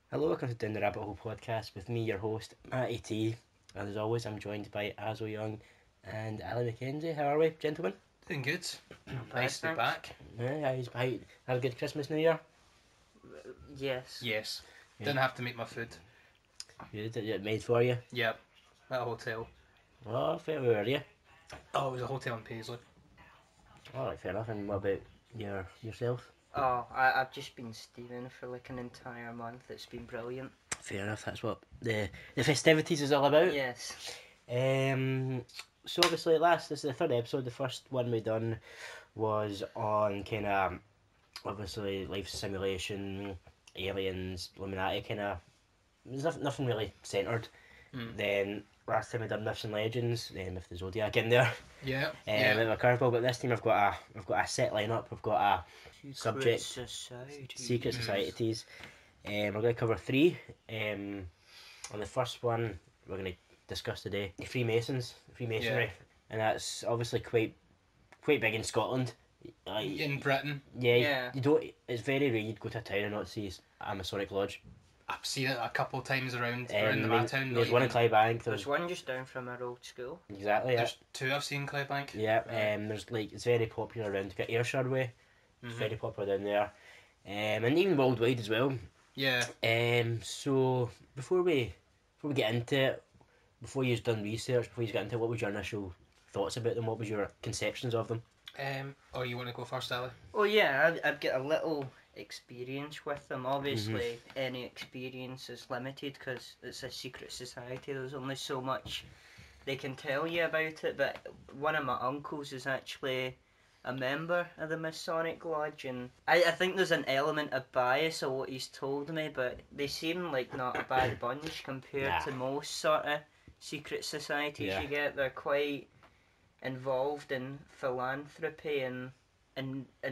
Hello, welcome to Down the Rabbit Hole podcast with me, your host, Matty T. And as always, I'm joined by Azo Young and Ali McKenzie. How are we, gentlemen? Doing good. bad, Nice to be thanks. back. Yeah, had a good Christmas, New Year? Yes. Yes. Yeah. Didn't have to make my food. Good, it made for you? Yep. At a hotel. Oh, fair, where were you? Oh, it was a hotel in Paisley. Alright, fair enough. And what about yourself? Oh, I've just been steaming for like an entire month. It's been brilliant. Fair enough, that's what the festivities is all about. Yes. So obviously this is the third episode. The first one we done was on kind of obviously life simulation, aliens, Illuminati kind of. There's nothing really centred. Then last time we done myths and legends, with the Zodiac in there. Yeah. With my curveball, but this time I've got a set lineup. I've got a subject secret societies. We're going to cover three. On the first one, we're going to discuss today the Freemasonry, and that's obviously quite big in Scotland. In Britain. Yeah, you don't. It's very rare you'd go to a town and not see a Masonic lodge. I've seen it a couple of times around my town. There's one in Clydebank. There's one just down from our old school. Exactly. Yeah. There's two I've seen Clydebank. Yeah. There's like it's very popular around Ayrshire way. It's very popular down there, and even worldwide as well. Yeah. So before we get into it, before you've done research, before you get into it, what was your initial thoughts about them? What was your conceptions of them? Or you want to go first, Ali? Oh yeah, I've got a little experience with them. Obviously, any experience is limited because it's a secret society. There's only so much they can tell you about it. But one of my uncles is actually a member of the Masonic Lodge, and I think there's an element of bias of what he's told me, but they seem like not a bad bunch compared to most sort of secret societies you get. They're quite involved in philanthropy and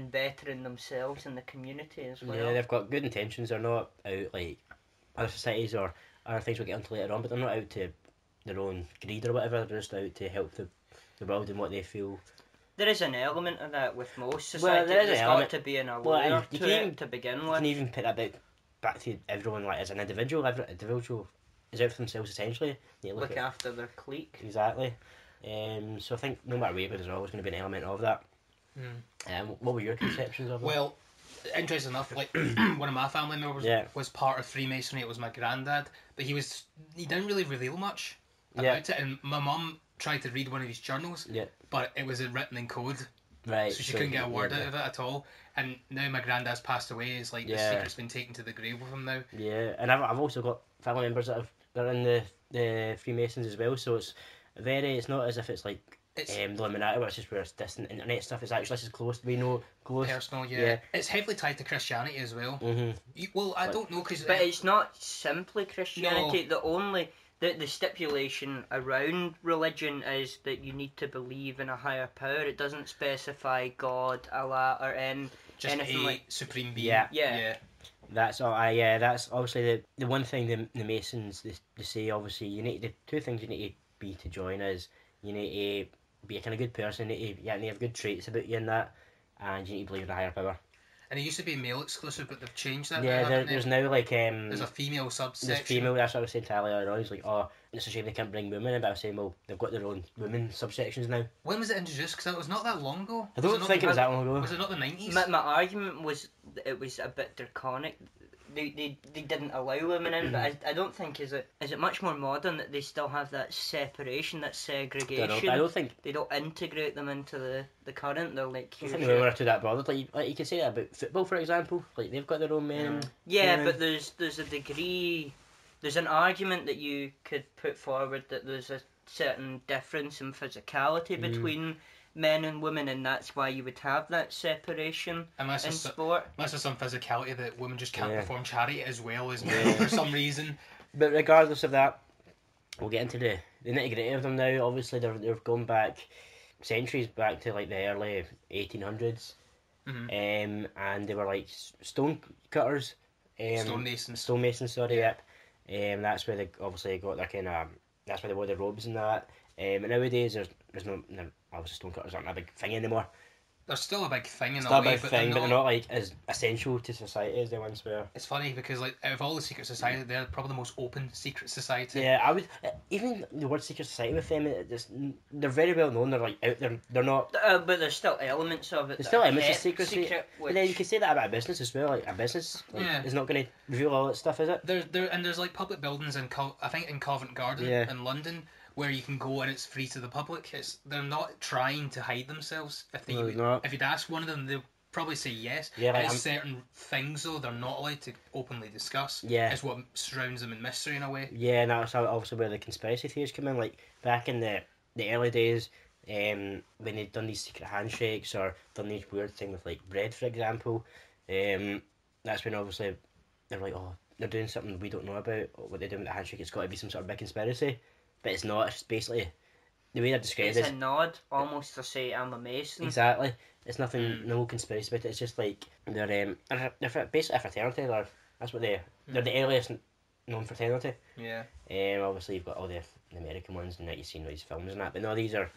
bettering themselves in the community as well. Yeah, they've got good intentions. They're not out like other societies or other things we'll get into later on, but they're not out to their own greed or whatever. They're just out to help the world and what they feel. There is an element of that with most societies. There's got to be an allure to begin with. You can even put that back to everyone, like as an individual. Every individual is out for themselves essentially. They look after their clique. Exactly. So I think no matter where you go, there's always going to be an element of that. What were your conceptions of it? Well, interesting enough, like one of my family members was part of Freemasonry. It was my granddad, but he didn't really reveal much about it. And my mum tried to read one of his journals, but it was written in code, right? So she couldn't get a word out of it at all. And now my granddad's passed away. It's like the secret's been taken to the grave with him now. Yeah, and I've also got family members that are in the Freemasons as well. So it's not as if it's like the Illuminati, which is where it's distant internet stuff. It's actually just close. We know close. Personal, yeah. It's heavily tied to Christianity as well. I don't know but it's not simply Christianity. No. The stipulation around religion is that you need to believe in a higher power. It doesn't specify God, Allah, or anything like supreme being. Yeah. That's all. That's obviously the one thing the Masons they say. Obviously, the two things you need to be to join is you need to be a kind of good person. You need to have good traits about you in that, and you need to believe in a higher power. And it used to be male exclusive, but they've changed that. Yeah, there's now like there's a female subsection. There's female. That's what I was saying to Ali earlier on. He's like, oh, it's a shame they can't bring women in. But I was saying, well, they've got their own women subsections now. When was it introduced? Because it was not that long ago. I don't think it was that long ago. Was it not the 90s? My argument was it was a bit draconic. They didn't allow women in, but I don't think is it much more modern that they still have that separation, that segregation. I don't think they don't integrate them into the current. They're like I think women are too that bothered. Like you can say that about football, for example. Like they've got their own men. Yeah, but there's a degree. There's an argument that you could put forward that there's a certain difference in physicality between men and women, and that's why you would have that separation in sport. Unless there's some physicality that women just can't perform charity as well as men for some reason. But regardless of that, we'll get into the nitty-gritty of them now. Obviously, they've gone back centuries, back to like the early 1800s, and they were like stone cutters. Stonemasons, sorry, yep. That's where they obviously got their kind of. That's where they wore their robes and that. But nowadays, there's no obviously stonecutters aren't a big thing anymore. they're still a big thing in still a way, a big thing, but they're not like as essential to society as they once were. It's funny because like out of all the secret society, they're probably the most open secret society. Yeah, I would even the word secret society with them. They're very well known. They're like out there. They're not. But there's still elements of it. There's still elements of secrecy. Secret, but then you can say that about a business as well. Like a business, is not going to reveal all that stuff, is it? There's like public buildings in I think in Covent Garden in London, where you can go and it's free to the public. They're not trying to hide themselves. If you'd ask one of them, they'll probably say yes. Yeah, like there's certain things though they're not allowed to openly discuss. Yeah, it's what surrounds them in mystery in a way. Yeah, and that's obviously where the conspiracy theories come in. Like back in the early days, when they'd done these secret handshakes or done these weird things with like bread, for example, that's when obviously they're like, oh, they're doing something we don't know about. What they're doing with the handshake, it's got to be some sort of big conspiracy. But it's not. It's just basically the way they're described. It's a nod, almost to say I'm a Mason. Exactly. It's nothing. No conspiracy about it. It's just like they're basically a fraternity. That's what they're the earliest known fraternity. Yeah. Obviously you've got all the American ones and that you've seen all these films and that. But no, they're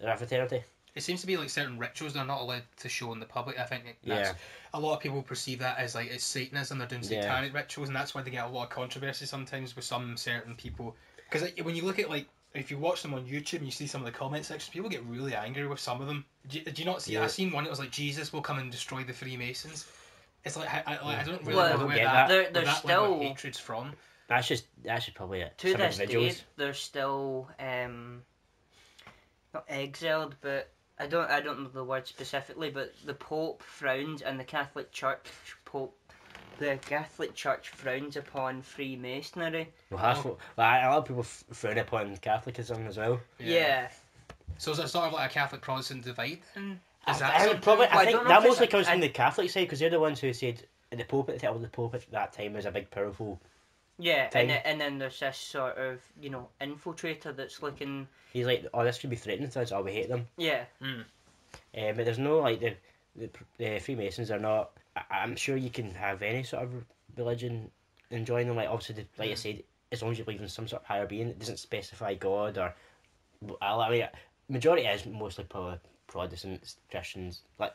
a fraternity. It seems to be like certain rituals they're not allowed to show in the public. I think a lot of people perceive that as like it's Satanism. They're doing satanic rituals, and that's why they get a lot of controversy sometimes with some certain people. Because when you look at like, if you watch them on YouTube and you see some of the comment sections, people get really angry with some of them. Did you not see? I seen one that was like, Jesus will come and destroy the Freemasons. It's like I don't really know where that still level of hatred's from. That's probably it. To this day, they're still not exiled, but I don't know the word specifically, but the Pope frowns and the Catholic Church frowns upon Freemasonry. Well, that's what a lot of people frown upon Catholicism as well. Yeah. So is it sort of like a Catholic Protestant divide then? I think that mostly comes from the Catholic side, because they're the ones who said the Pope at that time was a big powerful. Yeah, and then there's this sort of infiltrator that's looking. He's like, oh, this could be threatening to us. Oh, we hate them. Yeah. But there's no like the Freemasons are not. I'm sure you can have any sort of religion and join them. Like obviously, like I said, as long as you believe in some sort of higher being, it doesn't specify God or. I mean, majority is mostly probably Protestants, Christians. Like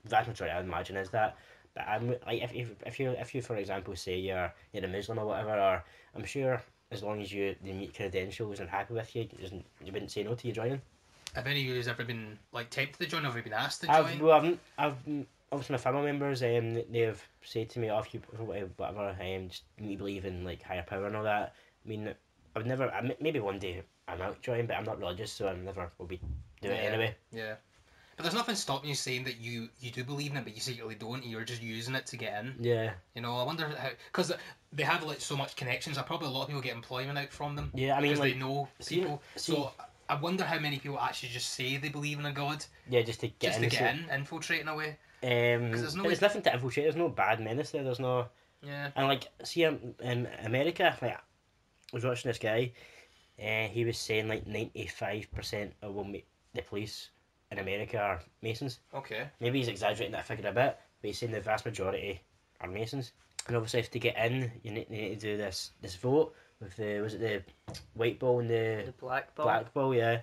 vast majority, I would imagine, is that. But I'm like, if you for example say you're a Muslim or whatever, or I'm sure as long as they meet credentials and happy with you, you wouldn't say no to you joining. Have any of you ever been like tempted to join, or have you been asked to join? I've obviously my family members, they've said to me, oh, if you whatever, just you believe in like higher power and all that. I mean, I would never. Maybe one day I might join, but I'm not religious, so I never will be do it anyway. Yeah. But there's nothing stopping you saying that you do believe in it, but you secretly don't. You're just using it to get in. Yeah. I wonder how, because they have like so much connections. Probably a lot of people get employment out from them. Yeah, I mean, because they know people. So I wonder how many people actually just say they believe in a god. Yeah, just to get in, infiltrate in a way. There's nothing to infiltrate. There's no bad menace there. There's no. Yeah. And like, see, in America, like, I was watching this guy. He was saying like 95% of the police in America are Masons. Okay. Maybe he's exaggerating that figure a bit, but he's saying the vast majority are Masons. And obviously, if to get in, you need to do this vote with the white ball and the black ball. Black ball, yeah.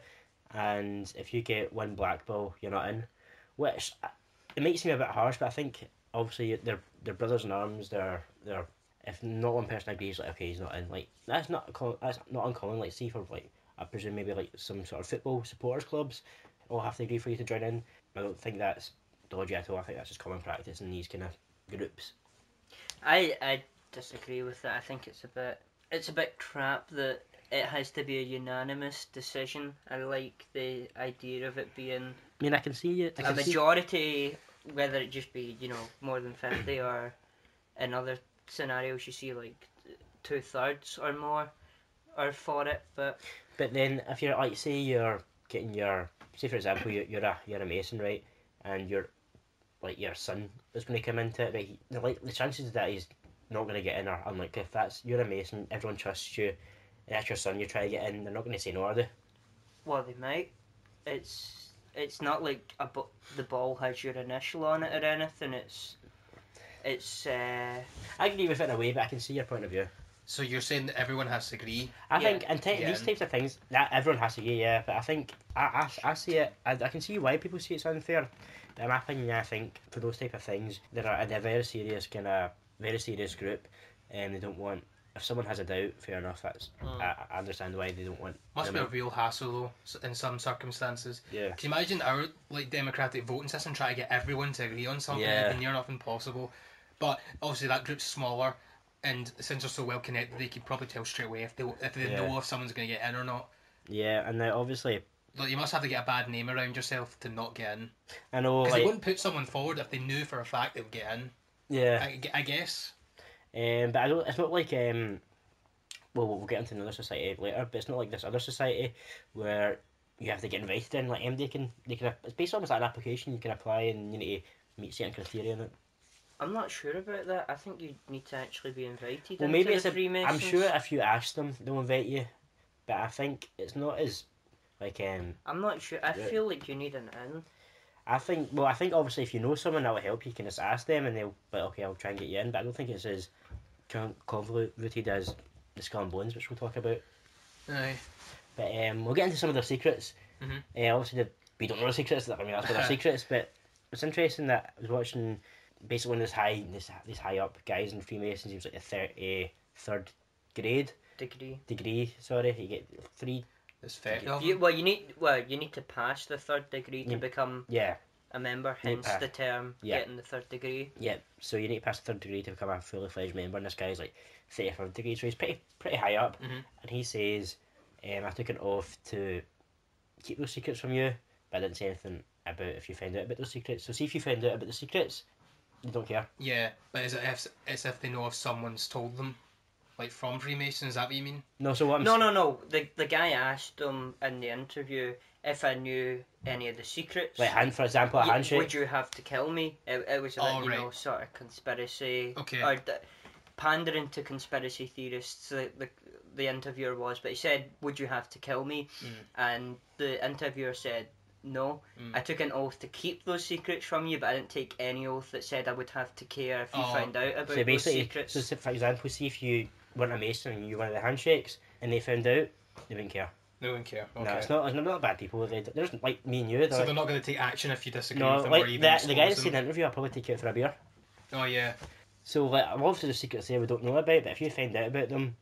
And if you get one black ball, you're not in. Which it might seem a bit harsh, but I think obviously they're brothers in arms. They're if not one person agrees, like okay, he's not in. Like that's not uncommon. Like see for like I presume maybe like some sort of football supporters clubs. All have to agree for you to join in. I don't think that's dodgy at all. I think that's just common practice in these kind of groups. I disagree with that. I think it's a bit crap that it has to be a unanimous decision. I like the idea of it being. I mean, I can see it. A majority, whether it just be more than 50, or in other scenarios you see like 2/3 or more are for it. But then if you're like say you're getting say for example you're a Mason, right, and your son is going to come into it, right, the chances that he's not going to get in are unlikely. If you're a Mason, everyone trusts you, and that's your son, you try to get in, they're not going to say no, are they? Well, they might. It's not like the ball has your initial on it or anything. I agree with it in a way, but I can see your point of view. So you're saying that everyone has to agree? I think these types of things, that everyone has to agree, yeah. But I think I see it. I can see why people see it's unfair. But in my opinion, I think for those type of things, they're a very serious group, and they don't want. If someone has a doubt, fair enough. That's I understand why they don't want. Must be a real hassle though, in some circumstances. Yeah. Can you imagine our democratic voting system trying to get everyone to agree on something? It'd be near enough impossible. But obviously that group's smaller, and since they're so well connected, they could probably tell straight away if they know if someone's going to get in or not. Yeah, and now obviously. Like, you must have to get a bad name around yourself to not get in. I know. Because they wouldn't put someone forward if they knew for a fact they would get in. Yeah. I guess. But I don't. It's not like well, we'll get into another society later, but it's not like this other society where you have to get invited in. Like MD it's basically almost like an application. You can apply and you need to meet certain criteria in it. I'm not sure about that. I think you need to actually be invited. Well, maybe into the Freemasons. I'm sure if you ask them, they'll invite you. But I think it's not as like I'm not sure. I feel like you need an in. I think obviously if you know someone that will help you can just ask them and they'll be like, okay, I'll try and get you in. But I don't think it's as convoluted as the Skull and Bones, which we'll talk about. Aye. But we'll get into some of their secrets. Obviously we don't know the secrets. I mean that's what their secrets. But it's interesting that I was watching. Basically, one of these high up guys in Freemasons, he was like a third grade degree. Sorry, you get 3. It's fair. You need to pass the 3rd degree to become a member. Hence the term getting the 3rd degree. Yeah, so you need to pass the 3rd degree to become a fully fledged member. And this guy's like 33rd degree, so he's pretty high up. And he says, "I took an oath to keep those secrets from you, but I didn't say anything about if you found out about those secrets. So see if you found out about the secrets." You don't care. Yeah, but it's if they know if someone's told them, like from Freemasons. Is that what you mean? No. So what? No. The guy asked him in the interview if I knew any of the secrets. Like for example, a handshake. Would you have to kill me? It was like sort of conspiracy. Okay. Or pandering to conspiracy theorists. The interviewer was, but he said, "Would you have to kill me?" And the interviewer said, "No, I took an oath to keep those secrets from you, but I didn't take any oath that said I would have to care if you found out about those secrets." So for example, see if you weren't a Mason and you were one of the handshakes and they found out, they wouldn't care. They wouldn't care. Okay. No, it's not bad people. They're just like me and you. So they're not going to take action if you disagree with them like or even the guy that's seen the interview, I'll probably take you out for a beer. Oh yeah. So like, obviously the secrets there we don't know about, but if you find out about them,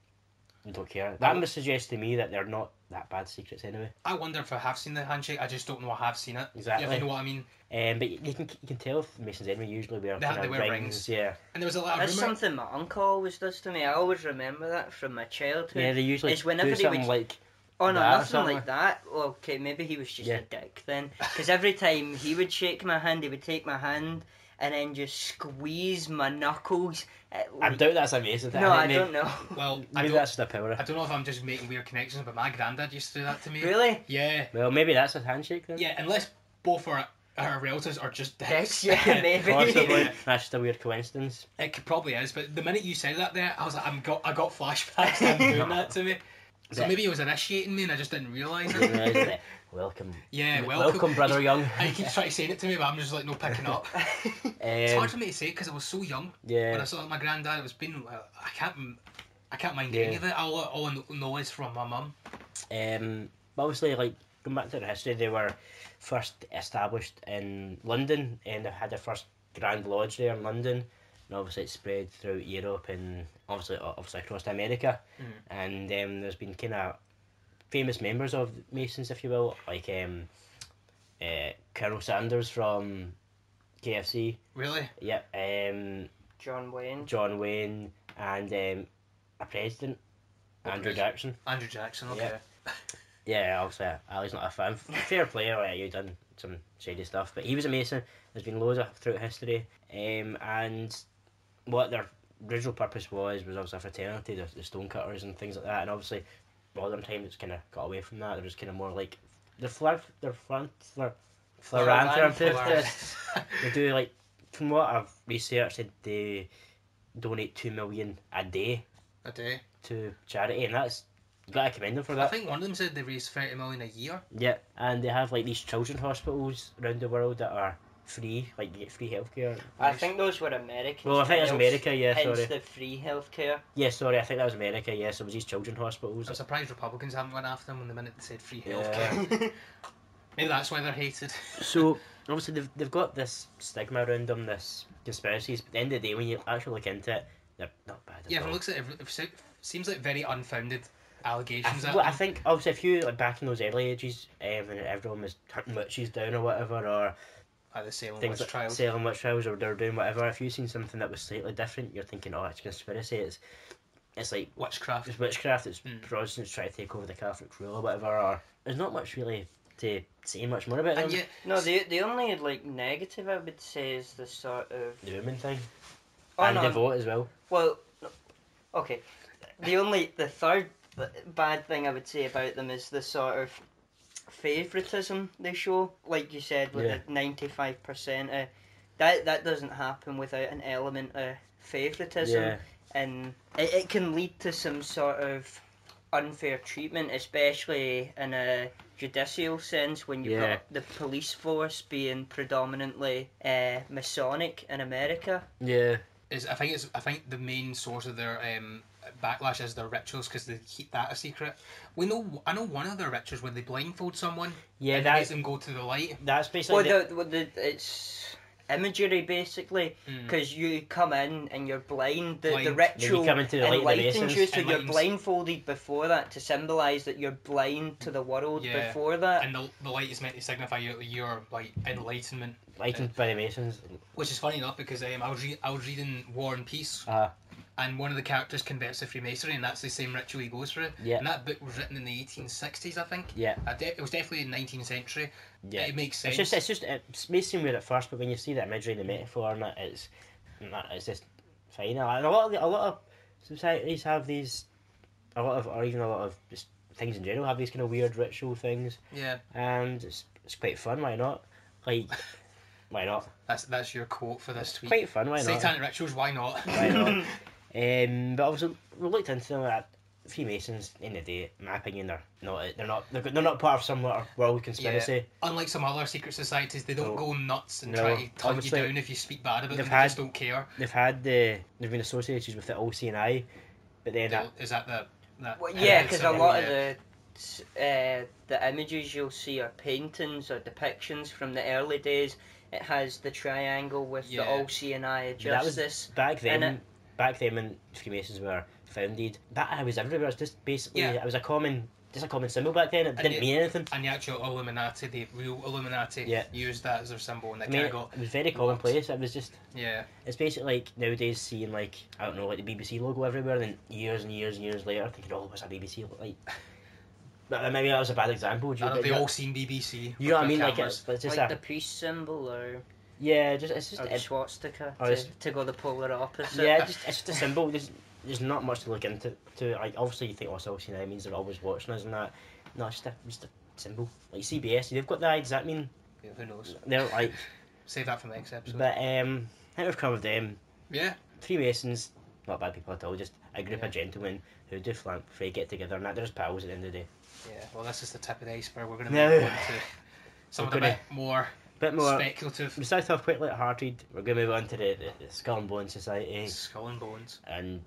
you don't care. That would suggest to me that they're not that bad secrets anyway. I wonder if I have seen the handshake. I just don't know I have seen it. Exactly. If you know what I mean. But you can tell if Masons anyway usually wear rings. Yeah. And there was a lot of That's something my uncle always does to me. I always remember that from my childhood. Yeah, they usually do something like. Oh no, nothing like that. Well, okay, maybe he was just a dick then. Because every time he would shake my hand, he would take my hand and then just squeeze my knuckles. I doubt that's amazing. No, I don't know. Well, maybe that's the power. I don't know if I'm just making weird connections, but my granddad used to do that to me. Really? Yeah. Well, maybe that's a handshake then. Yeah, unless both our relatives are just dicks. Yeah, maybe. Possibly. That's just a weird coincidence. It probably is, but the minute you said that there, I was like, I got flashbacks to him doing that to me. So maybe he was initiating me and I just didn't realise it. Welcome. Yeah, welcome, brother Young. He keeps trying to say it to me, but I'm just like, no picking up. It's hard for me to say because I was so young. Yeah. When I saw my granddad, it was been. I can't mind any of it. All I know is from my mum. Obviously, like going back to their history, they were first established in London and they had their first Grand Lodge there in London. And obviously it spread throughout Europe and obviously across to America. And there's been kind of famous members of Masons, if you will, like Colonel Sanders from KFC. Really? Yep. John Wayne and a president, Andrew Jackson. Andrew Jackson, okay. Yeah, obviously Ali's not a fan. Fair play, right, you've done some shady stuff, but he was a Mason. There's been loads of throughout history. And what their original purpose was obviously a fraternity, the stonecutters and things like that, and obviously modern time it's kind of got away from that. They're just kind of more like they're philanthropists. They do, like, from what I've researched, they donate 2 million a day to charity, and that's, you gotta commend them for that. I think one of them said they raise 30 million a year. Yeah, and they have like these children's hospitals around the world that are free, like you get free healthcare. I think those were American. Well, I think it was America, yeah, hence sorry. the free healthcare. Yeah, sorry, I think that was America, yes. It was these children's hospitals. I'm surprised Republicans haven't went after them when the minute they said free healthcare. Yeah. Maybe that's why they're hated. So, obviously, they've got this stigma around them, this conspiracies, but at the end of the day, when you actually look into it, they're not bad at all. Yeah, if it looks at it seems like very unfounded allegations. I think, obviously, if you, like, back in those early ages, when everyone was hunting witches down or whatever, or the Salem things witch trials. Salem witch trials, or they're doing whatever, if you've seen something that was slightly different, you're thinking, oh, it's conspiracy, it's like witchcraft. It's witchcraft, it's Protestants trying to take over the Catholic rule or whatever, or there's not much really to say much more about them. Yet, no, the only like negative I would say is the sort of the women thing. And the vote as well. Well, okay. The third bad thing I would say about them is the sort of favouritism they show. Like you said, with the 95%, that doesn't happen without an element of favouritism, and it can lead to some sort of unfair treatment, especially in a judicial sense when you've got the police force being predominantly Masonic in America. Yeah. I think the main source of their backlash is their rituals, because they keep that a secret. I know one of their rituals when they blindfold someone. Yeah, and that makes them go to the light. That's basically. It's imagery basically, because you come in and you're blind. The ritual enlightens you, so you're blindfolded before that to symbolise that you're blind to the world before that. And the light is meant to signify your like enlightenment. Enlightened by the Masons. Which is funny enough because I was reading War and Peace. And one of the characters converts to Freemasonry, and that's the same ritual he goes through. Yeah. And that book was written in the 1860s, I think. Yeah. It was definitely in the 19th century. Yeah. It makes sense. It may seem weird at first, but when you see that imagery and the metaphor and it's just fine. And a lot of societies have these, or even a lot of just things in general have these kind of weird ritual things. Yeah. And it's quite fun. Why not? Like, why not? That's your quote for this tweet. Quite fun. Why not? Satanic rituals. Why not? Why not? But obviously we looked into them. Freemasons, in the day, in my opinion, they're not part of some world conspiracy. Yeah. Unlike some other secret societies, they don't go nuts and try to hunt you down if you speak bad about them. They just don't care. They've been associated with the OCNI, but then is that the because a lot of the images you'll see are paintings or depictions from the early days. It has the triangle with the OCNI justice. That was back then when Freemasons were founded. That was everywhere. It's just basically it was a common symbol back then. It didn't mean anything. And the actual Illuminati, the real Illuminati, used that as their symbol, and it was very commonplace. It was just it's basically like nowadays seeing like the BBC logo everywhere, and then years and years and years later thinking, what's a BBC look like? But maybe that was a bad example. They've all seen BBC. You know what I mean? Like it's just like the peace symbol, or it's just a swastika to go the polar opposite. Yeah, it's just a symbol. There's not much to look into. Like obviously you think that means they're always watching us and that. No, it's just a symbol. Like CBS, they've got the eye. Does that mean? Yeah, who knows? They're like save that for the next episode. But I think we've covered them. Yeah. Freemasons, not bad people at all. Just a group of gentlemen who do philanthropy, get together, and they're just pals at the end of the day. Yeah, well, this is the tip of the iceberg. We're going to move on to something a bit more speculative. We started off quite light-hearted. We're going to move on to the Skull and Bones Society. Skull and Bones. And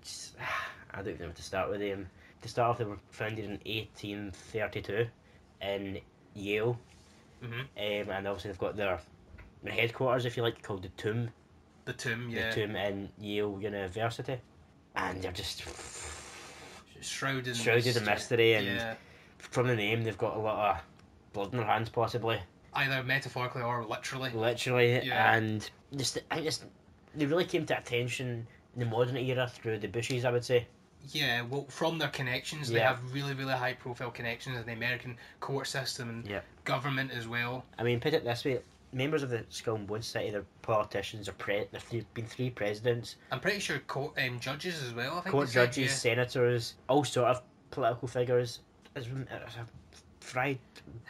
I don't know what to start with them. To start off, they were founded in 1832 in Yale. Mm-hmm. And obviously they've got their headquarters, if you like, called the Tomb. The Tomb, yeah. The Tomb in Yale University. And they're just shrouded in mystery, and from the name they've got a lot of blood in their hands, possibly either metaphorically or literally, and they really came to attention in the modern era through the Bushes, I would say. Yeah, well, from their connections, they have really, really high profile connections in the American court system and government as well. I mean, put it this way, members of the Skull and Bones Society, they're politicians, there's been 3 presidents. I'm pretty sure court judges as well, I think. Court judges, senators, all sort of political figures. It's a fried,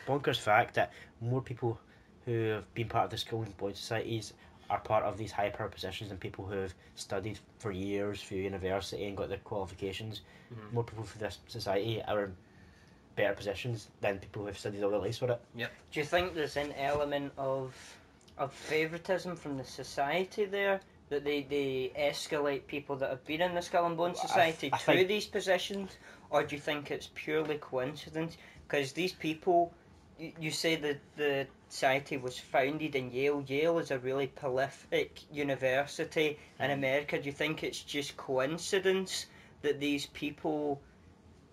bonkers fact that more people who have been part of the Skull and Bones Societies are part of these high power positions than people who have studied for years through university and got their qualifications. Mm-hmm. More people for this society are in better positions than people who have studied all their lives for it. Yep. Do you think there's an element of of favouritism from the society there, that they escalate people that have been in the Skull and Bones Society to these positions, or do you think it's purely coincidence? Because these people, you say that the society was founded in Yale. Yale is a really prolific university in America. Do you think it's just coincidence that these people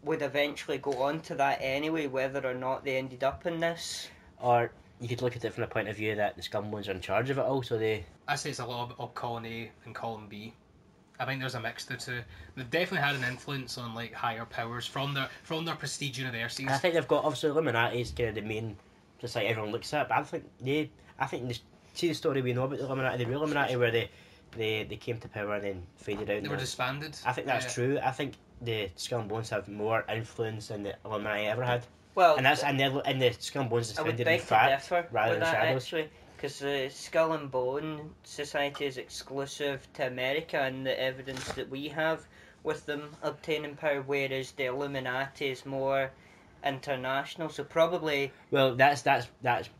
would eventually go on to that anyway, whether or not they ended up in this? Or you could look at it from the point of view that the Skull and Bones are in charge of it all, so they... I say it's a lot of column A and column B. I think there's a mix of the two. They've definitely had an influence on like higher powers from their prestige universities. I think they've got, obviously, Illuminati is kind of the main, just like everyone looks at, but I think see the story we know about the Illuminati, the real Illuminati, where they came to power and then faded out. They were disbanded. I think that's true. I think the Skull and Bones have more influence than the Illuminati ever had. Well, and the Skull and Bones is founded in fact rather than shadows. Actually, because the Skull and Bone Society is exclusive to America, and the evidence that we have with them obtaining power, whereas the Illuminati is more international. So probably... Well, that's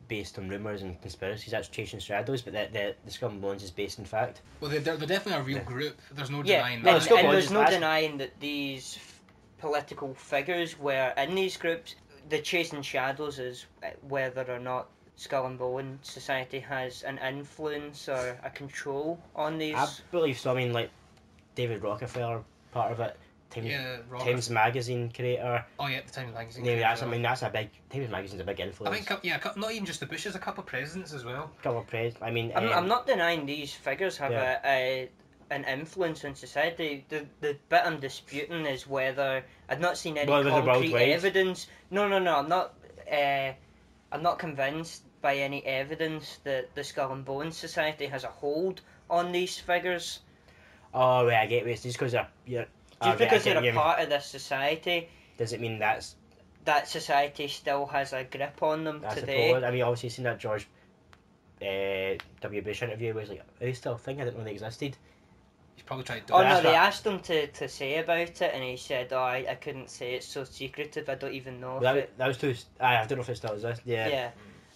based on rumours and conspiracies. That's chasing shadows, but the Skull and Bones is based in fact. Well, they're definitely a real group. There's no denying that. And there's no denying that these political figures were in these groups. The chasing shadows is whether or not Skull and Bone Society has an influence or a control on these. I believe so. I mean, like David Rockefeller, part of it. Times Magazine creator. Oh yeah, the Times Magazine. Yeah, that's a big. Times Magazine's a big influence. I think not even just the Bushes, a couple of presidents as well. A couple of presidents. I mean, I'm not denying these figures have an influence on society. The bit I'm disputing is whether I've not seen any concrete evidence. No. I'm not convinced by any evidence that the Skull and Bones Society has a hold on these figures. Oh, right, I get it. It's just because you're a part of this society, does it mean that society still has a grip on them today? I mean, obviously, seen that George W. Bush interview where he's like, "Are you still a thing? I didn't know they existed." He's probably tried to. Oh no, they asked him to say about it, and he said, "Oh, I couldn't say, it's so secretive. I don't even know." That was too. I don't know if it still exists. Yeah. Yeah.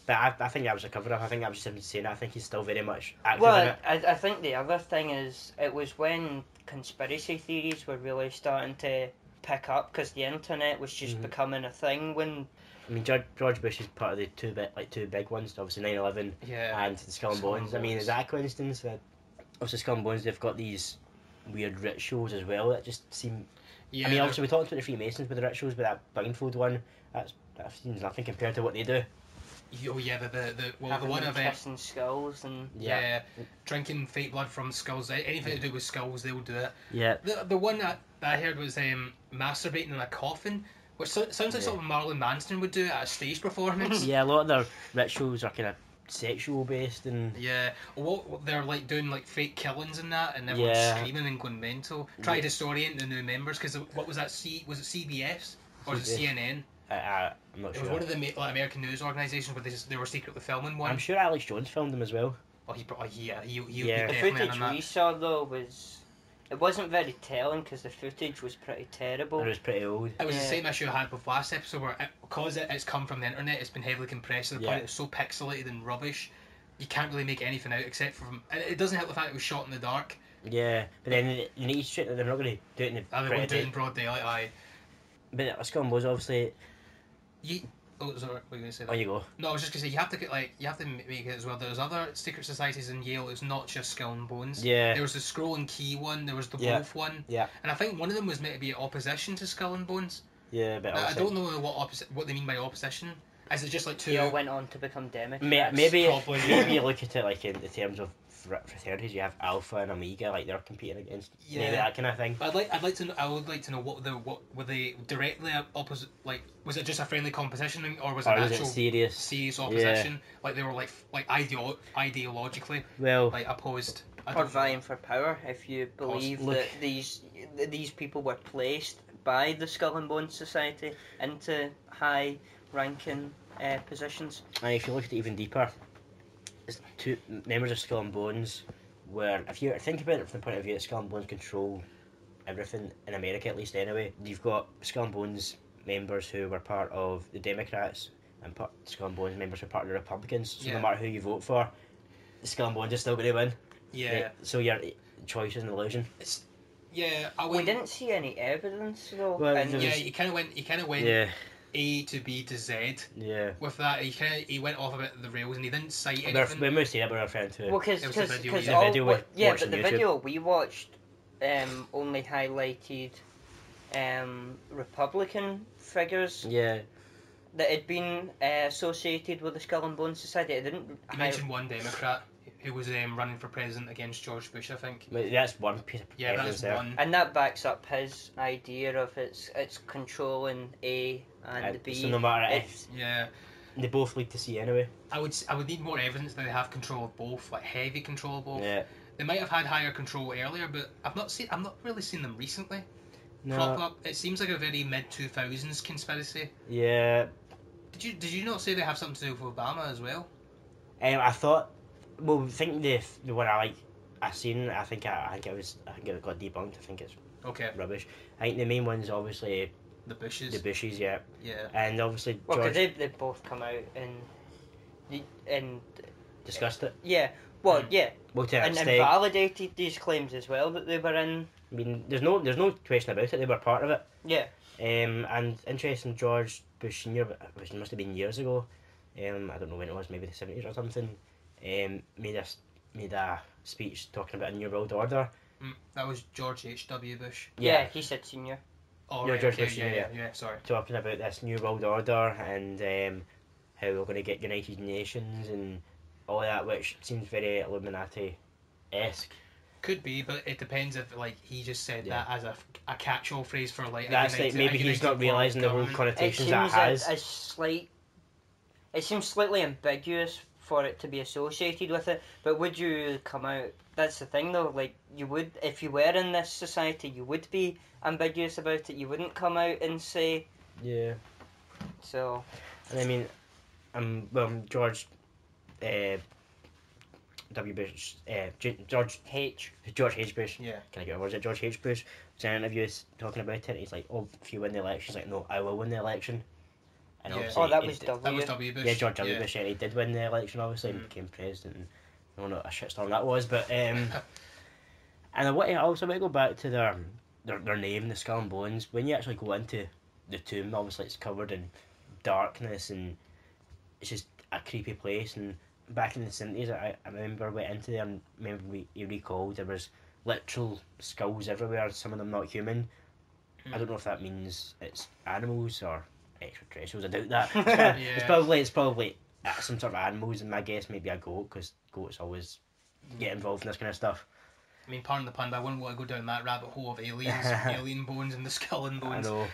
But I think that was a cover up. I think that was just him saying it. I think he's still very much active in it. I think the other thing is, it was when conspiracy theories were really starting to pick up, because the internet was just becoming a thing. When I mean, George Bush is part of the two big ones, obviously 9/11 and the Skull and Bones. I mean, is that a coincidence that obviously Skull and Bones, they've got these weird rituals as well that just seem... Yeah, I mean, obviously we talked about the Freemasons with the rituals, but that blindfold one, that seems nothing compared to what they do. Oh yeah, the one of kissing skulls and drinking fake blood from skulls. Anything to do with skulls, they will do it. Yeah. The one that I heard was masturbating in a coffin, which sounds like something Marilyn Manson would do at a stage performance. Yeah, a lot of their rituals are kind of sexual based and they're like doing like fake killings and that, and everyone's screaming and going mental. Try to disorient the new members, because what was that? Was it CBS or was it CNN? I'm not sure. It was one of the American news organisations where they were secretly filming one. I'm sure Alex Jones filmed them as well. Oh, he'll be The footage we saw though it wasn't very telling, because the footage was pretty terrible. It was pretty old. It was the same issue I had with last episode, where because it's come from the internet, it's been heavily compressed to the point it's so pixelated and rubbish, you can't really make anything out except from... It doesn't help the fact it was shot in the dark. Yeah, but then you need to straight that they're not going to do it in the they won't do it in broad daylight, aye. But Skull and Bones, obviously... Oh, sorry, what were you going to say? Oh, you go. No, I was just going to say, you have to make it as well. There's other secret societies in Yale. It's not just Skull and Bones. Yeah. There was the Scroll and Key one. There was the Wolf one. Yeah. And I think one of them was meant to be opposition to Skull and Bones. Yeah, but I don't know what they mean by opposition. Is it just like two? They all went on to become Democrats. Maybe you look at it like in the terms of fraternities, you have Alpha and Omega, like they're competing against maybe that kind of thing. But I would like to know what were they directly opposite? Like, was it just a friendly competition, or was it actual serious opposition? Like they were like ideologically opposed. Or vying for power, if you believe that these people were placed by the Skull and Bones Society into high-ranking positions. And if you look at it even deeper, two members of Skull and Bones were, if you think about it from the point of view that Skull and Bones control everything in America, at least anyway, you've got Skull and Bones members who were part of the Democrats and Skull and Bones members who were part of the Republicans, so no matter who you vote for, Skull and Bones is still going to win. Yeah. So your choice is an illusion. We didn't see any evidence though. Well, you kind of went. Yeah. A to B to Z. Yeah. With that, he went off a bit of the rails and he didn't cite anything. When we say it, we're referring to. Well, because the video we watched only highlighted Republican figures. Yeah. That had been associated with the Skull and Bones Society. It didn't. You mentioned one Democrat who was running for president against George Bush, I think. That's one piece of evidence there. One. And that backs up his idea of it's controlling A and B. So no matter they both lead to C anyway. I would need more evidence that they have control of both, like heavy control of both. Yeah. They might have had higher control earlier, but I've not really seen them recently. No. Crop up. It seems like a very mid-2000s conspiracy. Yeah. Did you not say they have something to do with Obama as well? I thought. Well, I think the one I seen. I think it got debunked. I think it's rubbish. I think the main one's obviously the Bushes. The Bushes, yeah. Yeah. And obviously George... Well, because they both come out and discussed it. Yeah. Well, yeah. Well, and validated these claims as well that they were in. I mean, there's no question about it. They were part of it. Yeah. And interesting, George Bush Senior, which must have been years ago. I don't know when it was, maybe the 70s or something. Made a speech talking about a new world order. That was George H.W. Bush. Yeah, he said senior. Oh, right, George okay, Bush, yeah, sorry. Talking about this new world order and how we're going to get United Nations and all that, which seems very Illuminati-esque. Could be, but it depends if he just said that as a catch-all phrase for That's maybe he's not realising the whole connotations that has. It seems slightly ambiguous for it to be associated with it, but would you come out? That's the thing though, you would, if you were in this society, you would be ambiguous about it, you wouldn't come out and say... Yeah. So... And I mean, George... W. Bush... George H. Bush. Yeah. Can I get a word? George H. Bush was in an interview talking about it, he's like, if you win the election, he's like, no, I will win the election. And that was W. That was W. Bush. Yeah, George W. Bush, and he did win the election, obviously, and became president. And I don't know what a shitstorm that was, but and I want to go back to their name, the Skull and Bones. When you actually go into the tomb, obviously it's covered in darkness, and it's just a creepy place. And back in the 70s, I remember I went into there, and you recalled there was literal skulls everywhere. Some of them not human. I don't know if that means it's animals or extraterrestrials. I doubt that. It's probably some sort of animals, and my guess maybe a goat, because goats always get involved in this kind of stuff. I mean, pardon the pun, but I wouldn't want to go down that rabbit hole of aliens, alien bones and the skull and bones. I know.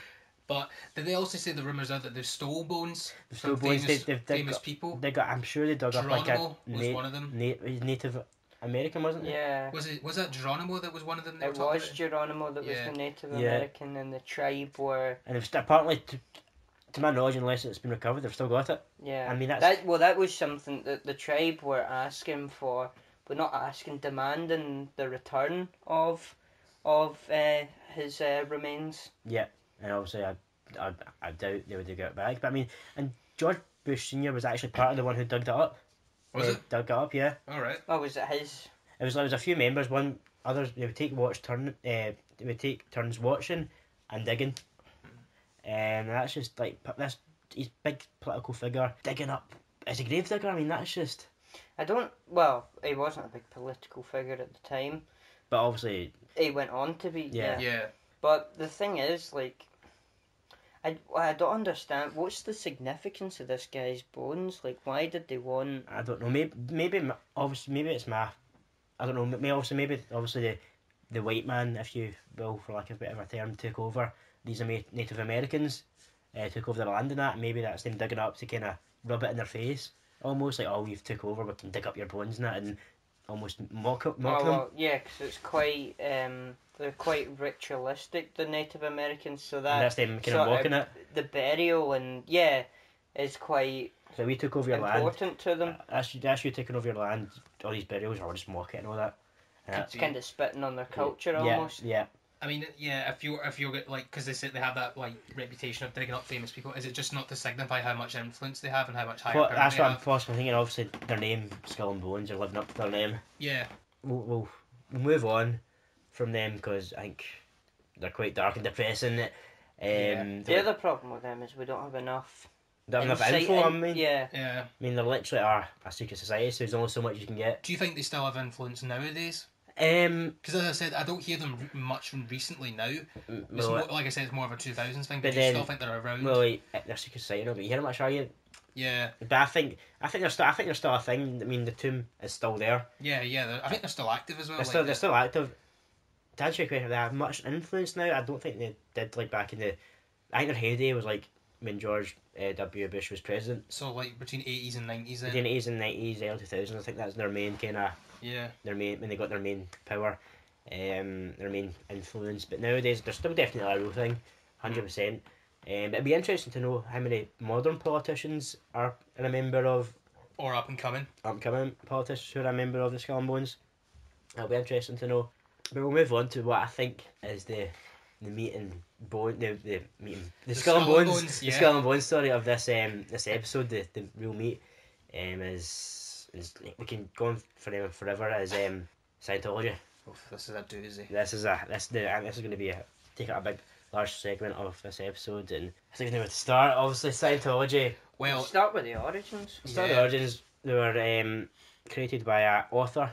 But did they also say the rumours are that they've stole bones? Stole bones. Famous people. They got. I'm sure they dug Geronimo up like a was one of them. Native American, wasn't it? Yeah. Was that Geronimo that was one of them? It was Geronimo that was the Native American, and the tribe were. And it's apparently, to my knowledge, unless it's been recovered, they've still got it. Yeah. I mean that was something that the tribe were asking for, but not asking, demanding the return of his remains. Yeah, and obviously I doubt they would get it back. But I mean, and George Bush Senior was actually part of the one who dug that up. Was it? Dug it up, yeah. All right. Oh, was it his? It was a few members. Others they would take turns watching and digging, and that's just like this. He's big political figure digging up as a grave digger. I mean, that's just. Well, he wasn't a big political figure at the time, but obviously he went on to be. Yeah. But the thing is, I don't understand. What's the significance of this guy's bones? Why did they want? I don't know. Maybe it's math. I don't know. Maybe the white man, if you will, for lack of a better term, took over. These Native Americans took over their land and that. Maybe that's them digging up to kind of rub it in their face, almost like, oh, we've took over. We can dig up your bones and that, and almost mock them. Well, yeah, because it's quite. They're quite ritualistic, the Native Americans, so that's them kind of mocking it. The burial is quite. So we took over your land. Important to them. That's you taking over your land. All these burials, or just mock it and all that. It's kind of spitting on their culture almost. Yeah. I mean, yeah, if you're like, because they say they have that like reputation of digging up famous people, is it just not to signify how much influence they have and how much higher power That's they what have? I'm possibly thinking. Obviously, their name, Skull and Bones, are living up to their name. Yeah. We'll move on from them because I think they're quite dark and depressing. The other problem with them is we don't have enough. Don't have enough info on me. Yeah. Yeah. I mean, they literally are a secret society, so there's only so much you can get. Do you think they still have influence nowadays? Because as I said, I don't hear them much recently now. It's more, like I said, it's more of a 2000s thing. But do you still think they're around? Well, like, they're secret society, no, but you hear much, are you? Yeah. But I think they're still a thing. I mean, the tomb is still there. Yeah. I think they're still active as well. They're still active. To answer your question, they have much influence now. I don't think they did like back in the. I think their heyday was like when George W. Bush was president. So like between 80s and 90s then? Between 80s and 90s, early 2000s, I think that's their main kind of... Yeah. When they got their main power, their main influence. But nowadays, they're still definitely a real thing, 100%. It'd be interesting to know how many modern politicians are a member of... Or up and coming politicians who are a member of the Skull and Bones. That'll be interesting to know. But we'll move on to what I think is the meat and bone, the Skull and Bones, yeah. The Skull and Bones story of this episode. The real meat is we can go on forever as Scientology. Oh, this is a doozy. This is going to be take up a big large segment of this episode, and I don't even know where to start. Obviously, Scientology. Well, start with the origins. The origins. They were created by an author,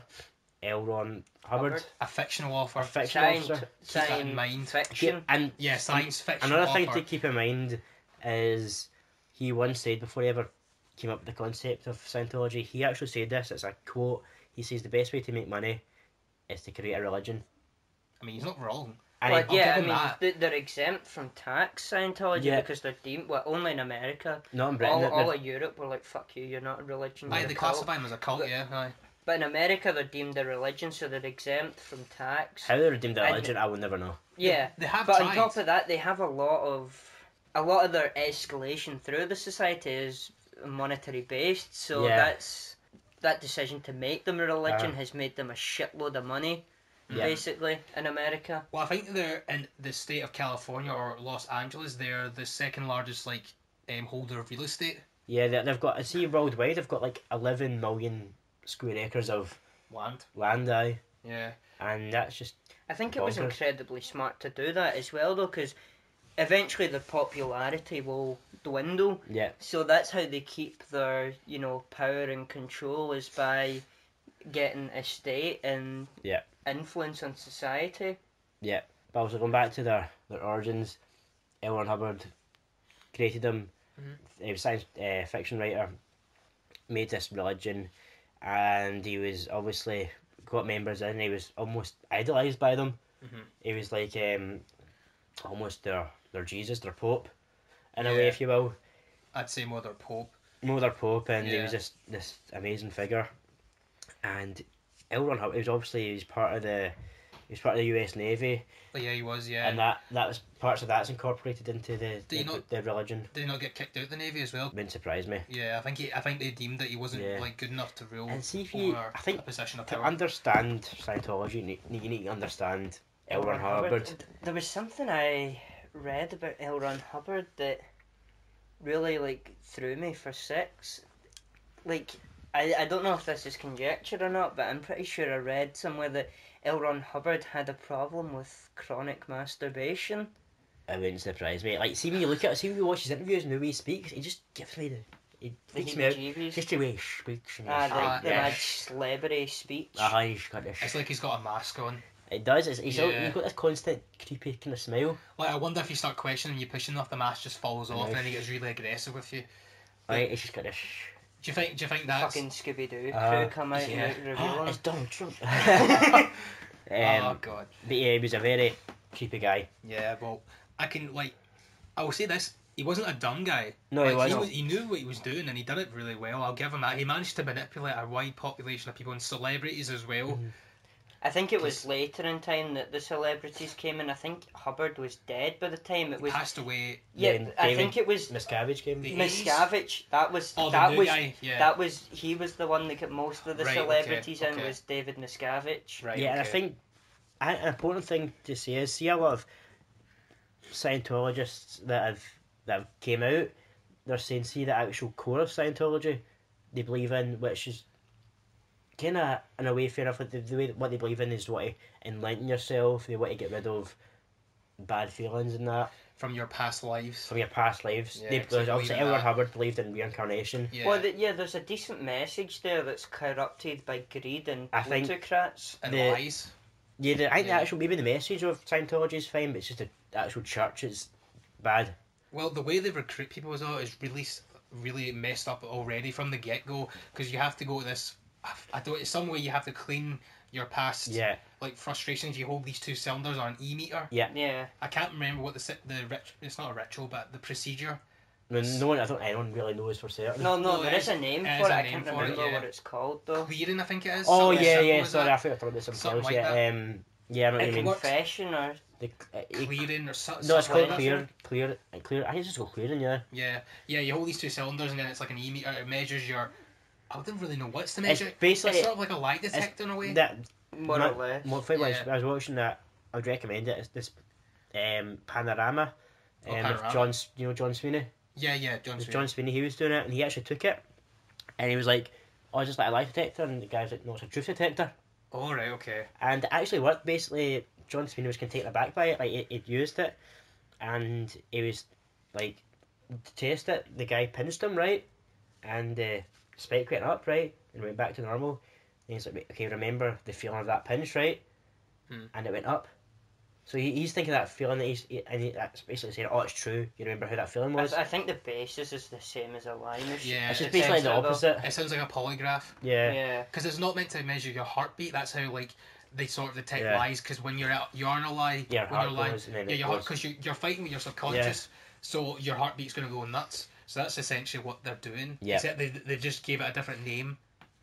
L. Ron Hubbard. A fictional author. Science fiction. And science fiction. Another thing to keep in mind is he once said, before he ever came up with the concept of Scientology, he actually said this, it's a quote, he says the best way to make money is to create a religion. I mean, he's not wrong. But they're exempt from tax, Scientology, because they're deemed, only in America. Not in Britain. All of Europe were like, fuck you, you're not a religion. They classify them as a cult, aye. But in America, they're deemed a religion, so they're exempt from tax. How they're deemed a religion, I will never know. Yeah, they have but tried. On top of that, they have a lot of their escalation through the society is monetary based. So that decision to make them a religion has made them a shitload of money, basically, in America. Well, I think they're in the state of California or Los Angeles. They're the second largest holder of real estate. Yeah, they've got. I see worldwide, they've got like 11 million square acres of land. Yeah, and that's just. I think it was incredibly smart to do that as well, though, because eventually their popularity will dwindle. Yeah. So that's how they keep their, power and control, is by getting estate and influence on society. Yeah. But also going back to their origins, L. Ron Hubbard created them. He was a science fiction writer, made this religion, and he was obviously got members in. He was almost idolised by them. He was like almost their Jesus, their Pope, in a way, if you will. I'd say more their Pope. And he was just this amazing figure. And L. Ron Hubbard, he was part of the US Navy. Oh, yeah, he was, yeah. And that was parts of that's incorporated into the religion. Did he not get kicked out of the Navy as well? Wouldn't surprise me. Yeah, I think they deemed that he wasn't good enough to rule. And see, a position of power. To understand Scientology, you need to understand L. Ron Hubbard. There was something I read about L. Ron Hubbard that really threw me for six. I don't know if this is conjecture or not, but I'm pretty sure I read somewhere that L. Ron Hubbard had a problem with chronic masturbation. It wouldn't surprise me. See when you watch his interviews and the way he speaks, he just gives me he freaks me out. Just the way he speaks. The mad celebrity speech. He's got this. It's like he's got a mask on. It does. He's got this constant creepy kind of smile. I wonder if you start questioning, you push enough, the mask just falls off, and then he gets really aggressive with you. He's just got this. Do you think that's fucking Scooby-Doo crew come out and reveal him? It's Donald Trump. Oh god. But yeah, he was a very creepy guy. Yeah, well, I will say this: he wasn't a dumb guy. No, he wasn't. He knew what he was doing, and he did it really well. I'll give him that. He managed to manipulate a wide population of people and celebrities as well. Mm-hmm. I think it was later in time that the celebrities came in. I think Hubbard was dead by the time it was. He passed away. Yeah, I think it was Miscavige came. Miscavige. He was the one that got most of the celebrities in. Was David Miscavige. Right. Yeah, and I think an important thing to say is, see a lot of Scientologists that have came out, they're saying, see the actual core of Scientology they believe in, which is kind of in a way fair enough. Like the way what they believe in is what to enlighten yourself. They want to get rid of bad feelings and that from your past lives. From your past lives. Yeah, obviously Edward Hubbard believed in reincarnation. Yeah. Well, there's a decent message there that's corrupted by greed and plutocrats and lies. Yeah, I think the actual maybe the message of Scientology is fine, but it's just the actual church is bad. Well, the way they recruit people as well is really messed up already from the get go, because you have to go to this. It's some way you have to clean your past. Yeah. Like frustrations. You hold these 2 cylinders on an e-meter. Yeah. Yeah. I can't remember what it's not a ritual, but the procedure. I don't think anyone really knows for certain. No, there is a name for it. I can't remember what it's called though. Clearing, I think it is. Oh yeah. Sorry, I thought you were talking about something else. Like yeah, that. Yeah, I know what you mean. Confession or clearing or something. No, it's called clear. I think it's just called clearing. Yeah. Yeah. You hold these 2 cylinders, and then it's like an e-meter. It measures your. I don't really know what's the measure. It's sort of like a lie detector in a way. More or less. I was watching that. I would recommend it. It's this Panorama. With John Sweeney. Yeah, John Sweeney. He was doing it, and he actually took it, and he was like, "Oh, just like a lie detector," and the guy was like, "No, it's a truth detector." Oh right, okay. And it actually worked. Basically, John Sweeney was kind of taken aback by it. Like he'd used it, and he was like, to test it, the guy pinched him right, and spike went up right, and went back to normal. And he's like, okay, remember the feeling of that pinch, right? And it went up. So he's thinking that feeling that that's basically saying, oh, it's true. You remember how that feeling was? I think the basis is the same as a lie machine. Yeah, it's just basically the opposite. It sounds like a polygraph. Yeah. Because it's not meant to measure your heartbeat. That's how they sort of detect lies. Because when you're on a lie, your heart because you're fighting with your subconscious, so your heartbeat's going to go nuts. So that's essentially what they're doing. Yeah. Except they just gave it a different name,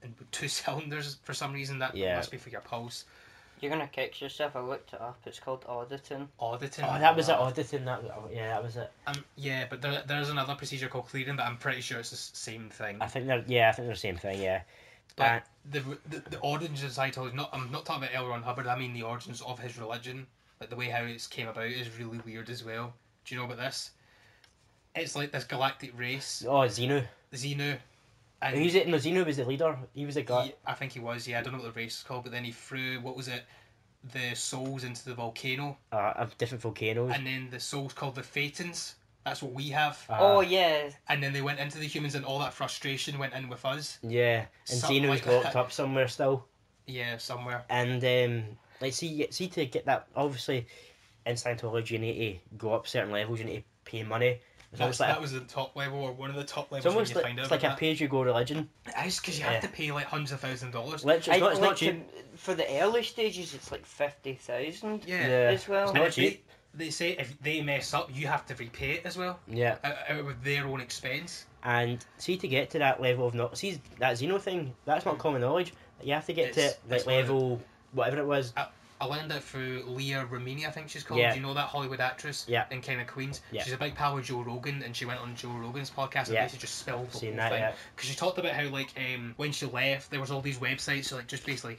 and 2 cylinders for some reason. That must be for your pulse. You're gonna kick yourself. I looked it up. It's called auditing. Auditing. Oh, that was it. Auditing. That was it. Yeah, but there's another procedure called clearing, but I'm pretty sure it's the same thing. I think they're the same thing. Yeah. But the origins of Scientology. I'm not talking about L. Ron Hubbard. I mean the origins of his religion. Like the way how it came about is really weird as well. Do you know about this? It's like this galactic race. Oh, Xenu. And Xenu was the leader. He was the guy. I think he was. Yeah, I don't know what the race is called, but then he threw the souls into the volcano. Of different volcanoes. And then the souls called the Phaetons. That's what we have. Oh yeah. And then they went into the humans, and all that frustration went in with us. Yeah, and Xenu was locked up somewhere still. Yeah, somewhere. And see to get that, obviously in Scientology you need to go up certain levels. You need to pay money. That was the top level, or one of the top levels. It's almost like a pay-as-you-go religion. It is, because you have to pay like hundreds of $1,000s. Literally, it's not cheap. For the early stages, it's like 50,000. Yeah, as well. It's not cheap. They say if they mess up, you have to repay it as well. Yeah, out with their own expense. And see, to get to that level of that Xeno thing, that's not common knowledge. You have to get to like level whatever it was. I learned it through Leah Remini, I think she's called. Yeah. Do you know that Hollywood actress? Yeah. In King of Queens? Yeah. She's a big pal with Joe Rogan, and she went on Joe Rogan's podcast and basically just spilled the whole thing. Because she talked about how, like, when she left, there was all these websites, so, like, just basically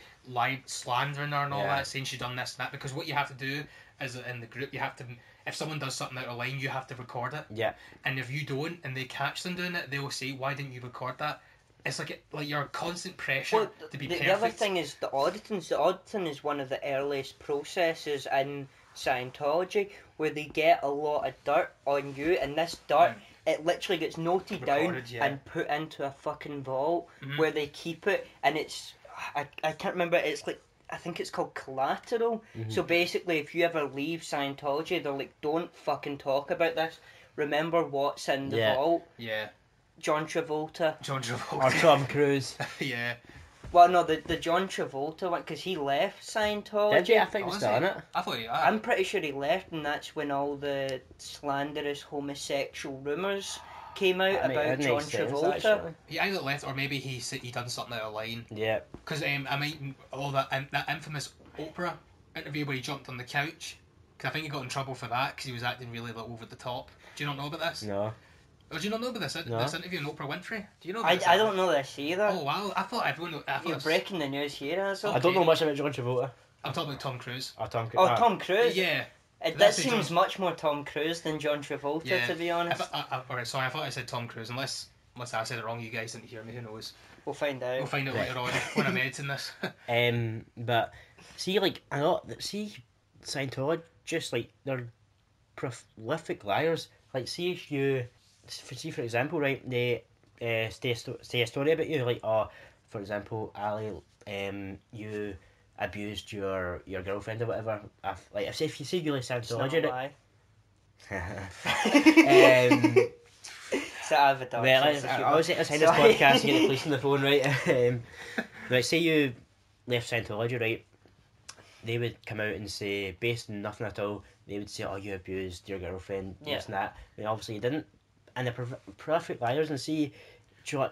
slandering her and all that, saying she'd done this and that. Because what you have to do is, in the group, you have to, if someone does something out of line, you have to record it. Yeah. And if you don't, and they catch them doing it, they will say, why didn't you record that? It's like you're constant pressure to be perfect. The other thing is the auditing. The auditing is one of the earliest processes in Scientology where they get a lot of dirt on you, and this dirt it literally gets noted down and put into a fucking vault where they keep it, and it's I can't remember. It's like, I think it's called collateral. So basically, if you ever leave Scientology, they're like, don't fucking talk about this. Remember what's in the vault. Yeah. John Travolta. Or Tom Cruise. Yeah. Well, no, the John Travolta one, because he left Scientology. Did you? I think he was still in it. I thought I'm pretty sure he left, and that's when all the slanderous homosexual rumours came out about John Travolta. He either left, or maybe he done something out of line. Yeah. Because all that infamous Oprah interview where he jumped on the couch. Because I think he got in trouble for that because he was acting really over the top. Do you not know about this? No. Oh, do you not know about this? No. This interview with Oprah Winfrey? Do you know about this? I don't know this either. Oh wow, I thought everyone... You're breaking the news here, Hazel. I don't know much about John Travolta. I'm talking about Tom Cruise. Oh, Tom Cruise. Oh, Tom Cruise? Yeah. That seems much more Tom Cruise than John Travolta, to be honest. Alright, sorry, I thought I said Tom Cruise. Unless I said it wrong, you guys didn't hear me, who knows? We'll find out. We'll find out later on when I'm editing this. But see, like, Scientologists, like, they're prolific liars. Like, see if you, for example, right, they say a story about you, like, for example, Ali, you abused your girlfriend or whatever. If you say you like Scientology, right? So I have a dog. Well, I was at this podcast and get the police on the phone, right? Right, say you left Scientology, right? They would come out and say, based on nothing at all, they would say, oh, you abused your girlfriend, this and that. I mean, obviously you didn't. And they're perfect liars. And see, John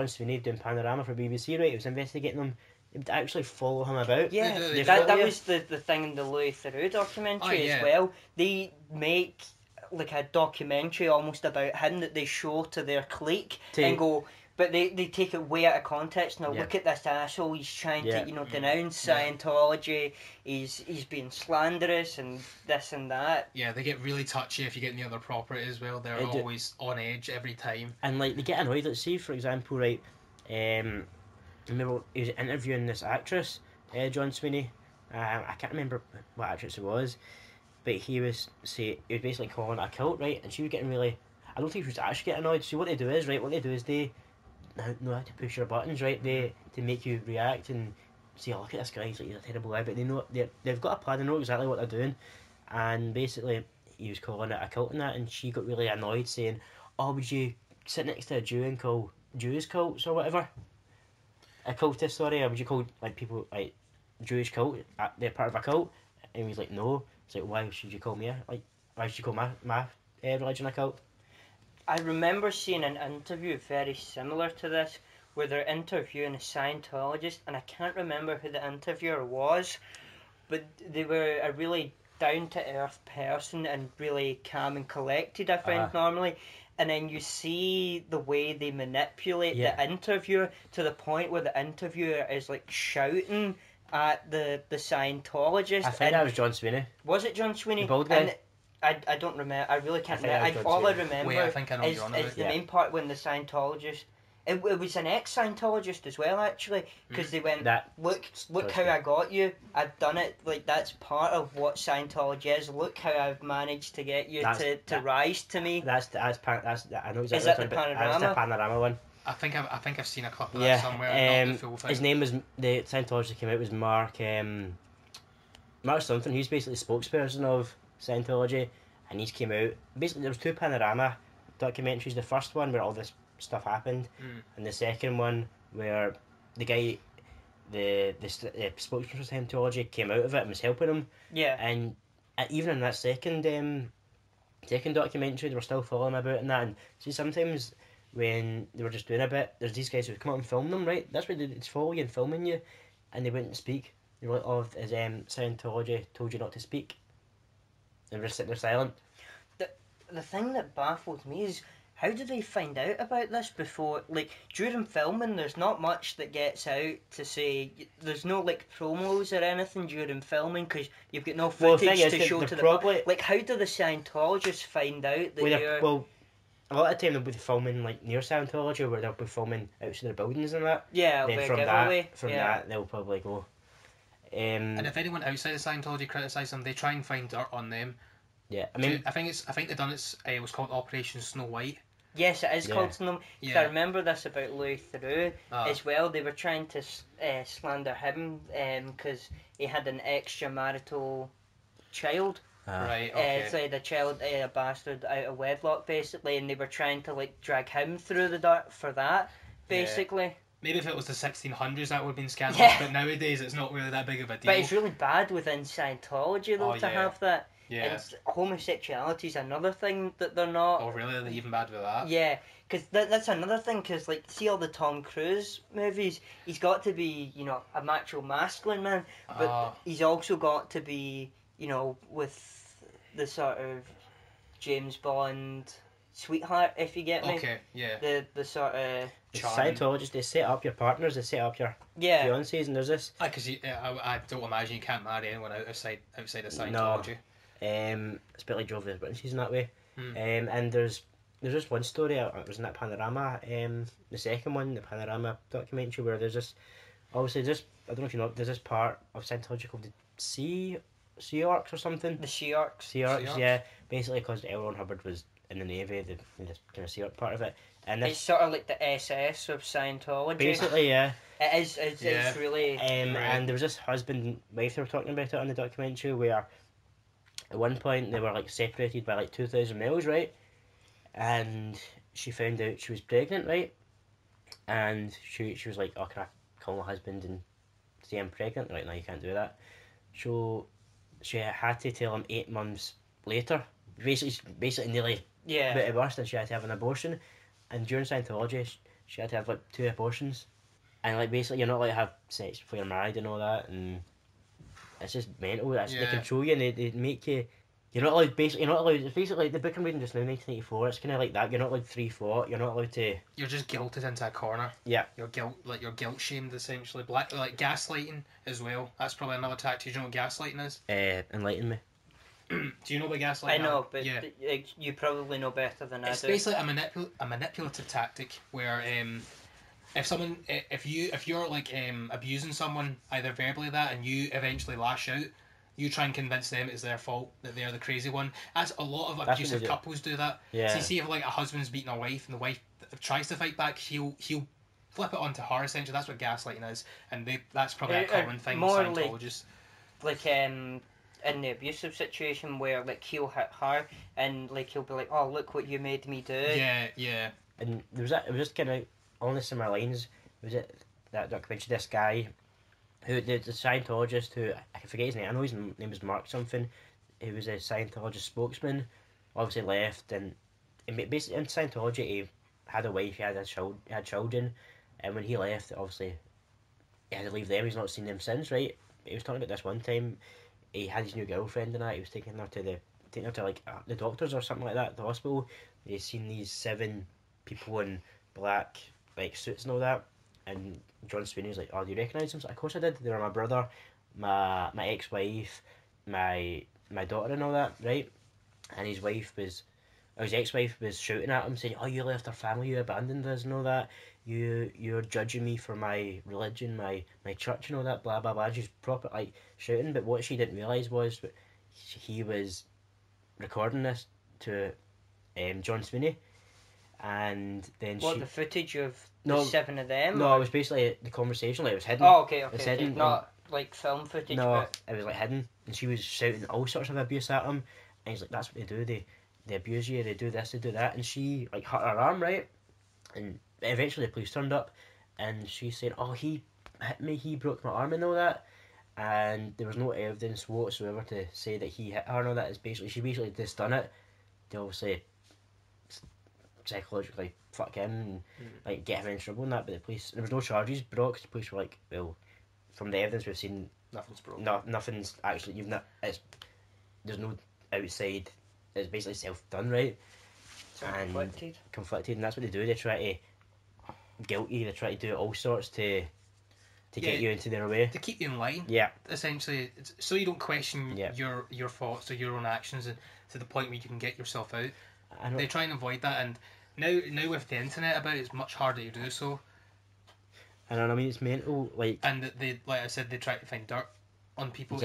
Sweeney doing Panorama for BBC, right? He was investigating them. They would actually follow him about. Yeah, that was the thing in the Louis Theroux documentary as well. They make like a documentary almost about him that they show to their clique and go, but they take it way out of context. Now look at this asshole, he's trying to denounce Scientology, he's being slanderous and this and that. Yeah, they get really touchy if you get near their property as well. They're always on edge every time. And like they get annoyed. Let's say for example, right, remember he was interviewing this actress, John Sweeney. I can't remember what actress it was, but he was basically calling it a cult, right? And she was getting really. I don't think she was actually getting annoyed. So what they do is they know how to push your buttons, right? To make you react and say, oh, look at this guy, he's a terrible guy. But they've got a plan, they know exactly what they're doing. And basically, he was calling it a cult and that, and she got really annoyed, saying, oh, would you sit next to a Jew and call Jews cults or whatever? A cultist, sorry, or would you call like people like Jewish cult? They're part of a cult, and he was like, no. It's like, why should you call me why should you call my religion a cult? I remember seeing an interview very similar to this, where they're interviewing a Scientologist, and I can't remember who the interviewer was, but they were a really down-to-earth person and really calm and collected, I find normally. And then you see the way they manipulate the interviewer to the point where the interviewer is like shouting at the Scientologist. I think that was John Sweeney. Was it John Sweeney? The bald guy? I don't remember. I really can't remember. All I remember is the main part when the Scientologist. It was an ex-Scientologist as well, actually, because they went, look how I got you. I've done it. Like, that's part of what Scientology is. Look how I've managed to get you to rise to me. That's I know exactly. Is that the Panorama? That's the Panorama one. I think I've seen a couple of that somewhere. Not the full thing. His name was, the Scientologist came out was Mark something. He's basically the spokesperson of Scientology, and he's came out. Basically, there was two Panorama documentaries. The first one where all this stuff happened, and the second one where the guy, the spokesperson of Scientology came out of it and was helping him. Yeah. And even in that second documentary, they were still following him about and that. And see, sometimes when they were just doing a bit, there's these guys who would come up and film them, right? That's what they did, follow you and filming you, and they wouldn't speak. They were like, oh, has Scientology told you not to speak? And they're just sitting there silent. The thing that baffles me is, how did they find out about this before? Like, during filming, there's not much that gets out to say. There's no, like, promos or anything during filming because you've got no footage to show to the public. Like, how do the Scientologists find out that you're... Well, a lot of the time they'll be filming, like, near Scientology, where they'll be filming outside their buildings and that. Yeah, then from that, they'll probably go. And if anyone outside of Scientology criticise them, they try and find dirt on them. Yeah, I mean... I think they done it was called Operation Snow White. Yes, it is called Snow White. Yeah. I remember this about Louis Theroux as well. They were trying to slander him because he had an extramarital child. Right, okay. So he had a child, a bastard out of wedlock, basically, and they were trying to, like, drag him through the dirt for that, basically. Yeah. Maybe if it was the 1600s, that would have been scandalous, but nowadays it's not really that big of a deal. But it's really bad within Scientology, though, to have that. Yeah. And homosexuality is another thing that they're not. Oh, really? They're even bad with that? Yeah, because that's another thing, because, like, see all the Tom Cruise movies, he's got to be, you know, a macho masculine man, but he's also got to be, you know, with the sort of James Bond sweetheart, if you get me. Okay, yeah. The sort of... Scientologists, they set up your partners, they set up your fiancés, and there's this... Because I don't imagine you can't marry anyone outside of Scientology. No. It's a bit like Jehovah's Witnesses in that way. And there's just one story, it was in that Panorama, the second one, the Panorama documentary, where there's this, obviously just, I don't know if you know, there's this part of Scientology called the Sea Orcs or something. The Sea Orcs. Sea Orcs, yeah. Basically because L. Ron Hubbard was in the Navy, the kind of Sea Orc part of it. And it's sort of like the SS of Scientology. Basically, yeah. It is, it's really... And there was this husband and wife, they were talking about it on the documentary, where at one point they were like separated by like 2,000 miles, right? And she found out she was pregnant, right? And she was like, oh, can I call my husband and say I'm pregnant? Right, no, you can't do that. So she had to tell him 8 months later. Basically nearly about to burst, and she had to have an abortion. And during Scientology, she had to have like 2 abortions. And like basically you're not allowed to have sex before you're married and all that, and it's just mental. They control you and they make you... You're not allowed, it's basically like the book I'm reading just now, 1984, it's kind of like that. You're not allowed free thought, you're not allowed to... You're just guilted into a corner. Yeah. You're guilt shamed, essentially. Like gaslighting as well. That's probably another tactic. Do you know what gaslighting is? Enlighten me. Do you know what gaslighting is? I know, but you probably know better than I do. It's basically a manipulative tactic where if you're like abusing someone either verbally and you eventually lash out, you try and convince them it's their fault, that they're the crazy one. As a lot of abusive couples do that. Yeah. So you see if like a husband's beating a wife and the wife tries to fight back, he'll flip it onto her essentially. That's what gaslighting is, and that's probably a common thing with Scientologists. Like in the abusive situation where like he'll hit her and like he'll be like, oh look what you made me do. Yeah. And it was just kind of on the similar lines. Was it that documentary? This guy, who the Scientologist, who I forget his name. I know his name was Mark something. He was a Scientologist spokesman. Obviously left, and basically in Scientology he had a wife, he had children, and when he left, obviously he had to leave them. He's not seen them since, right? He was talking about this one time. He had his new girlfriend and that. He was taking her to like the doctors or something like that, the hospital. He's seen these 7 people in black like suits and all that. And John Sweeney was like, oh, do you recognise them? So, of course I did. They were my brother, my ex-wife, my daughter and all that, right? And his ex-wife was shouting at him, saying, oh, you left our family, you abandoned us and all that. You're judging me for my religion, my church and all that, blah, blah, blah. She's proper, like, shouting. But what she didn't realise was that he was recording this to John Sweeney. And then the footage of the 7 of them? No, it was basically the conversation. Like, it was hidden. Oh, okay. It was hidden. Not like film footage. No, but... it was like hidden, and she was shouting all sorts of abuse at him. And he's like, "That's what they do. They abuse you. They do this. They do that." And she like hurt her arm, right? And eventually the police turned up, and she's saying, "Oh, he hit me. He broke my arm and all that." And there was no evidence whatsoever to say that he hit her and all that. She basically just done it to obviously psychologically fuck him and like get him in trouble and that. But the police, there was no charges brought because the police were like, well, from the evidence we've seen, nothing's broken. Nothing's actually, there's no outside. It's basically self-done, right? So conflicted, and that's what they do. They try to guilt you. They try to do all sorts to get you into their way, to keep you in line. Yeah, essentially, so you don't question your thoughts or your own actions, and to the point where you can get yourself out. They try and avoid that, and now with the internet about it, it's much harder to do so. And I mean, it's mental, like. And they, like I said, they try to find dirt on people,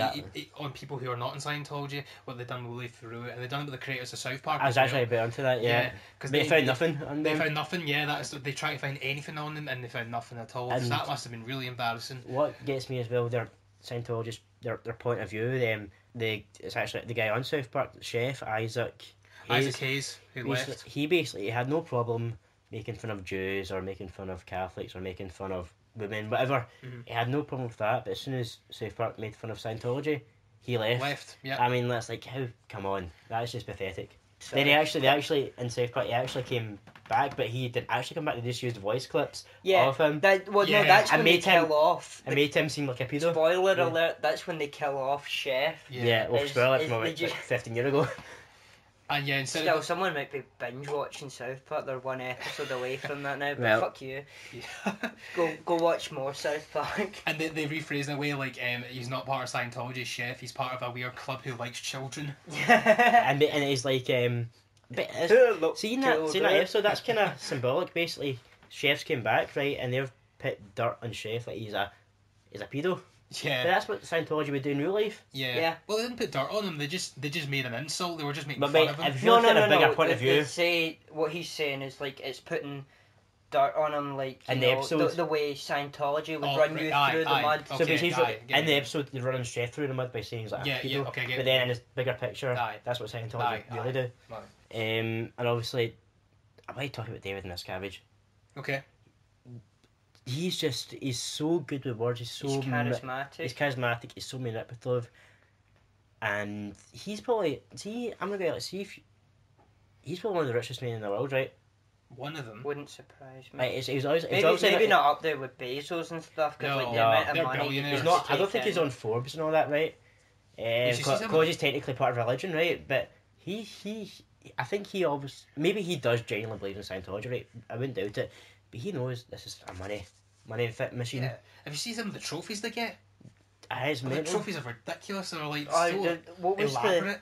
on people who are not in Scientology. What they've done really through it, and they've done it with the creators of South Park. I was actually a bit onto that, because they found nothing on them. They found nothing. Yeah, they try to find anything on them, and they found nothing at all. So that must have been really embarrassing. What gets me as well, their Scientologists, their point of view. It's actually the guy on South Park, the chef Isaac Hayes, who left. He basically had no problem making fun of Jews or making fun of Catholics or making fun of women, whatever. Mm-hmm. He had no problem with that. But as soon as South Park made fun of Scientology, he left. Yeah. I mean, that's like, come on, that's just pathetic. Then they actually in South Park, he actually came back, but he didn't actually come back. They just used voice clips of him. No, that's when they kill off. It made him seem like a pedo. Spoiler alert! That's when they kill off Chef. Yeah, well, spoiler it from like 15 years ago. And yeah, still, someone might be binge watching South Park. They're one episode away from that now, but fuck you. Yeah. Go watch more South Park. And they rephrase in a way like, he's not part of Scientology, chef. He's part of a weird club who likes children. and it's like seeing that episode, that's kind of symbolic. Basically, chefs came back, right, and they've put dirt on chef like he's a pedo. Yeah, but that's what Scientology would do in real life. Yeah. Well, they didn't put dirt on him. They just made an insult. They were just making fun of him. If you look at a bigger point of view, say what he's saying is like it's putting dirt on him, like in the episode, the way Scientology would run you through the mud. Okay, so basically, in the episode, they're running chef through the mud by saying he's like a pedo. But then in this bigger picture, that's what Scientology really do. And obviously, I might talk about David Miscavige. Okay. He's so good with words. He's charismatic. He's so manipulative, and he's probably he's probably one of the richest men in the world, right? One of them wouldn't surprise me. Like, maybe not up there with Bezos and stuff. Cause the amount of money he's not. I don't think he's on Forbes and all that, right? Because he's technically part of religion, right? But I think he obviously maybe he does genuinely believe in Scientology, right? I wouldn't doubt it, but he knows this is a money and fit machine. Yeah. Have you seen some of the trophies they get? The trophies are ridiculous. They're like elaborate.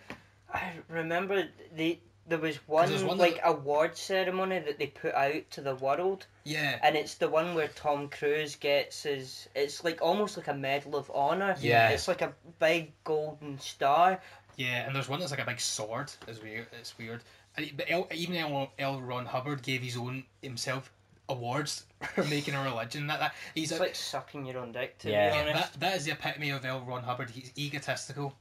I remember there was one like award ceremony that they put out to the world. Yeah. And it's the one where Tom Cruise gets it's like almost like a Medal of Honor. Yeah. It's like a big golden star. Yeah, and there's one that's like a big sword. It's weird. But even L. Ron Hubbard gave himself awards for making a religion. He's like sucking your own dick, to be honest. That is the epitome of L. Ron Hubbard. He's egotistical.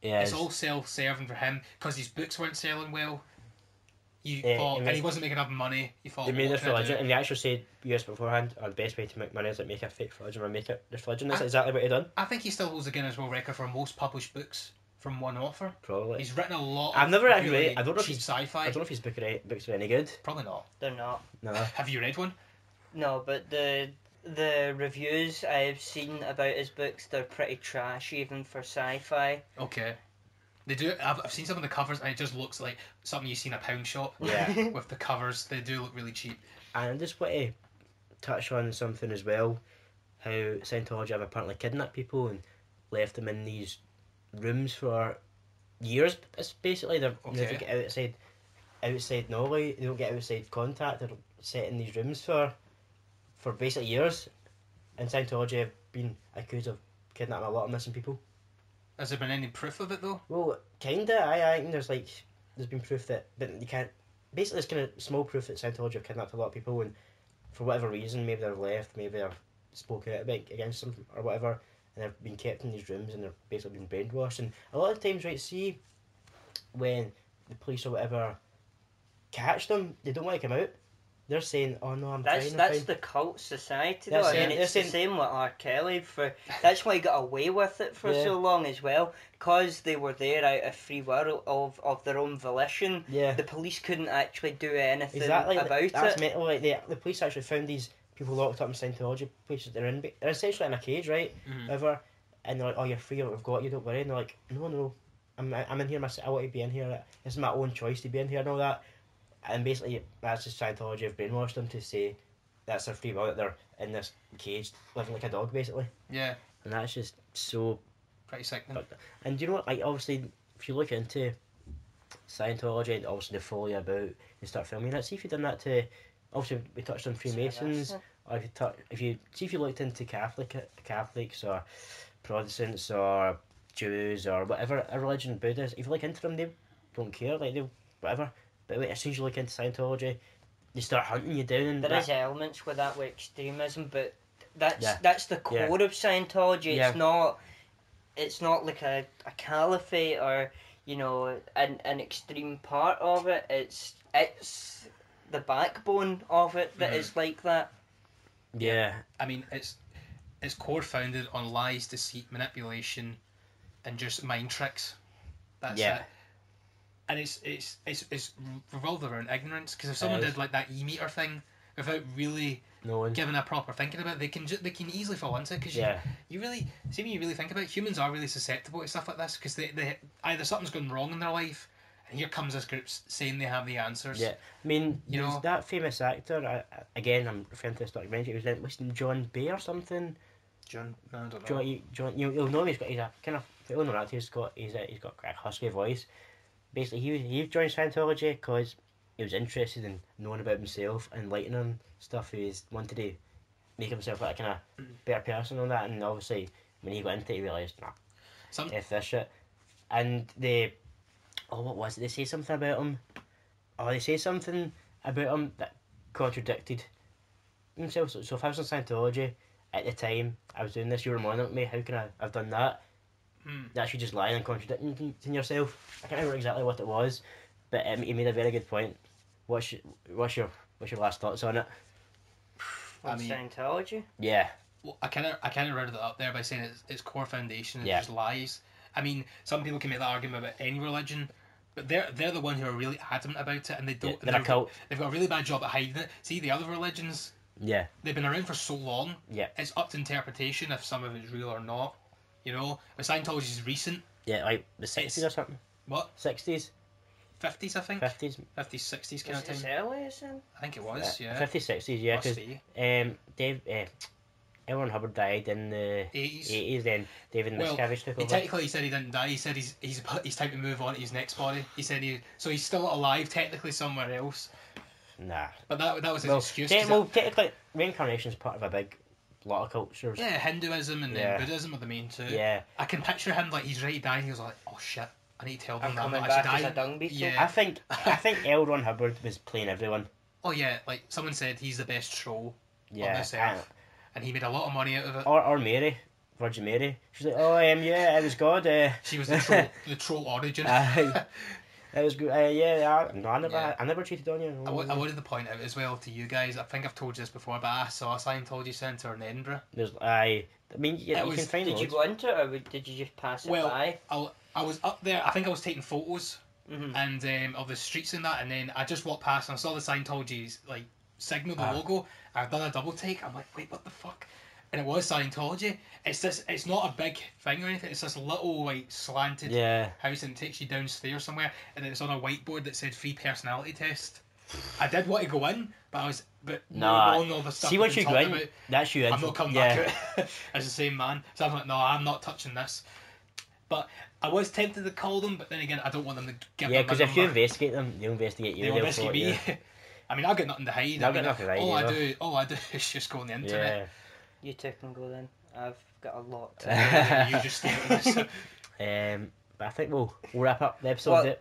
Yeah, it's all self-serving for him because his books weren't selling well. And he wasn't making enough money. They made this religion, and they actually said years beforehand, the best way to make money is like make a fake religion or make it this religion. That's exactly what he done. I think he still holds the Guinness World Record for most published books from one author. Probably. He's written a lot. I've never actually read. I don't know if sci-fi. I don't know if his books are any good. Probably not. They're not. No. Have you read one? No, but the reviews I've seen about his books, they're pretty trash, even for sci-fi. Okay. They do. I've seen some of the covers, and it just looks like something you see in a pound shop. Yeah. With the covers, they do look really cheap. And I just want to touch on something as well, how Scientology have apparently kidnapped people and left them in these rooms for years. It's basically they don't get outside knowledge. They don't get outside contact. They're set in these rooms for basically years. And Scientology have been accused of kidnapping a lot of missing people. Has there been any proof of it though? Well, kinda. I think there's been proof that, but you can't. Basically, there's kind of small proof that Scientology have kidnapped a lot of people, and for whatever reason, maybe they've left, maybe they've spoken out against them or whatever, and they've been kept in these rooms and they're basically been brainwashed. And a lot of times, right, see, when the police or whatever catch them, they don't want to come out. They're saying, "Oh no, I'm fine." That's the cult society, though. I mean, it's the same with R. Kelly. That's why he got away with it for so long as well, because they were there out of free will of their own volition. Yeah. The police couldn't actually do anything about it. That's mental. Like the police actually found these people locked up in Scientology places. They're essentially in a cage, right? Mm-hmm. And they're like, "Oh, you're free. We've got you. Don't worry." And they're like, "No, I'm in here myself. I want to be in here. This is my own choice to be in here and all that." And basically, that's just Scientology have brainwashed them to say that's their free will, that they're in this cage living like a dog, basically. Yeah. And that's just so... pretty sickening. And do you know what? Like, obviously, if you look into Scientology and obviously they follow you about and start filming it, see if you've done that to... Obviously, we touched on Freemasons. Or if you looked into Catholics or Protestants or Jews or whatever a religion, Buddhists, if you look into them, they don't care. Like, they whatever. But as soon as you look into Scientology, they start hunting you down. And there is elements with that with extremism, but that's the core of Scientology. It's not like a caliphate or an extreme part of it. It's the backbone of it that is like that. Yeah, I mean it's core founded on lies, deceit, manipulation, and just mind tricks. That's it. And it's revolved around ignorance, because if someone did like that e-meter thing without really giving a proper thinking about it, they can easily fall into it, because you really see, when you really think about it, humans are really susceptible to stuff like this, because they either something's gone wrong in their life And here comes this group saying they have the answers. Yeah, I mean, that famous actor. Again, I'm referring to this documentary. It was John Bay or something. John, no, I don't know. John, you'll know he's a kind of, if you don't know that, he's got a husky voice. Basically, he joined Scientology because he was interested in knowing about himself and enlightening stuff. He wanted to make himself like a kind of better person on that. And obviously, when he got into it, he realised, F this shit. And what was it? They say something about him. They say something about him that contradicted himself. So if I was in Scientology at the time I was doing this, you were monitoring me, how can I have done that? That's you just lying and contradicting yourself. I can't remember exactly what it was, but he made a very good point. What's your last thoughts on it? Scientology? Yeah. Well, I kind of rounded it up there by saying its core foundation is just lies. I mean, some people can make that argument about any religion, but they're the one who are really adamant about it, and they don't. They're a cult. They've got a really bad job at hiding it. See, the other religions. Yeah. They've been around for so long. Yeah. It's up to interpretation if some of it's real or not. You know, but Scientology is recent. Yeah, like the 60s or something. What? 60s. 50s, I think. 50s. 50s, 60s kind of time. Was it early, isn't? I think it was. Yeah. 50s, 60s. Yeah, because Dave. L. Ron Hubbard died in the 80s. Then David Miscavige took over. Technically, he said he didn't die. He said he's time to move on to his next body. He said he's still alive technically somewhere else. Nah. But that was his excuse. Technically, reincarnation is part of a big lot of cultures. Yeah, Hinduism and then Buddhism are the main two. Yeah. I can picture him like he's ready to die and he was like, oh shit, I need to tell them I'm that coming I back should die. as a dung beetle. Yeah. I think L. Ron Hubbard was playing everyone. Oh yeah, like someone said he's the best troll on this Yeah. earth. And he made a lot of money out of it. Or Mary, Virgin Mary. She's like, yeah, it was God. She was the troll origin. It was good. I never cheated on you. I wanted to point out as well to you guys. I think I've told you this before, but I saw a Scientology centre in Edinburgh. You can find Did you go into it, or did you just pass it by? I was up there. I think I was taking photos and of the streets and that, and then I just walked past and I saw the Scientology's like signal, the logo. I've done a double take. I'm like, wait, what the fuck? And it was Scientology. It's not a big thing or anything. It's this little like slanted house, and it takes you downstairs somewhere, and it's on a whiteboard that said free personality test. I did want to go in, but all the stuff. See, once you go in, that's you in. I'm not coming back out as the same man. So I'm like, no, I'm not touching this. But I was tempted to call them, but then again, I don't want them to give them. Yeah, because if you investigate them, they'll investigate you. They'll investigate me. I mean, I've got nothing to hide. All I do is just go on the internet. Yeah. You two can go then. I've got a lot to do. You just stay with this. But I think we'll wrap up the episode.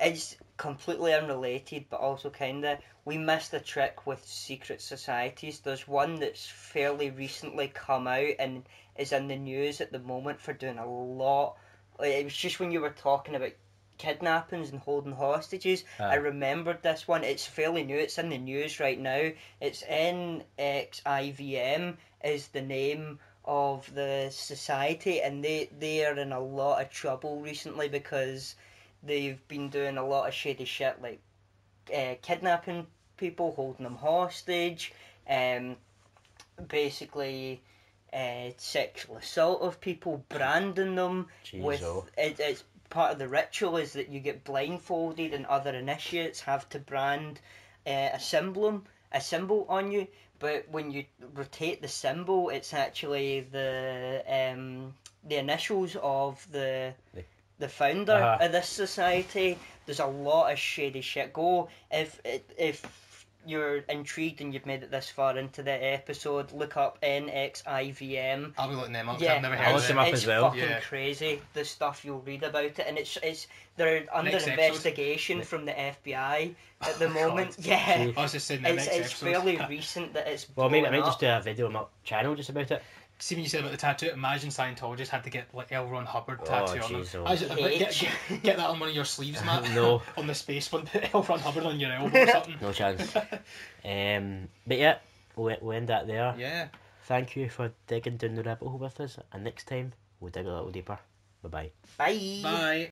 It's completely unrelated, but also kinda. We missed a trick with secret societies. There's one that's fairly recently come out and is in the news at the moment for doing a lot. It was just when you were talking about kidnappings and holding hostages. I remembered this one. It's fairly new. It's in the news right now. It's NXIVM is the name of the society, and they are in a lot of trouble recently because they've been doing a lot of shady shit like kidnapping people, holding them hostage, basically sexual assault of people, branding them. It's part of the ritual is that you get blindfolded, and other initiates have to brand a symbol on you. But when you rotate the symbol, it's actually the initials of the founder of this society. There's a lot of shady shit. If you're intrigued and you've made it this far into the episode, look up NXIVM. I'll be looking them up. Yeah, I've never heard of them. As well. It's fucking crazy, the stuff you'll read about it, and they're under investigation from the FBI at the moment. God. Yeah, I was just saying it's fairly recent that it's. Well, maybe I might just do a video on my channel just about it. See, when you said about the tattoo, imagine Scientologists had to get like L. Ron Hubbard tattoo on them. Get that on one of your sleeves, Matt. No. On the space one, put L. Ron Hubbard on your elbow or something. No chance. But yeah, we'll end that there. Yeah. Thank you for digging down the rabbit hole with us, and next time we'll dig a little deeper. Bye-bye. Bye. Bye.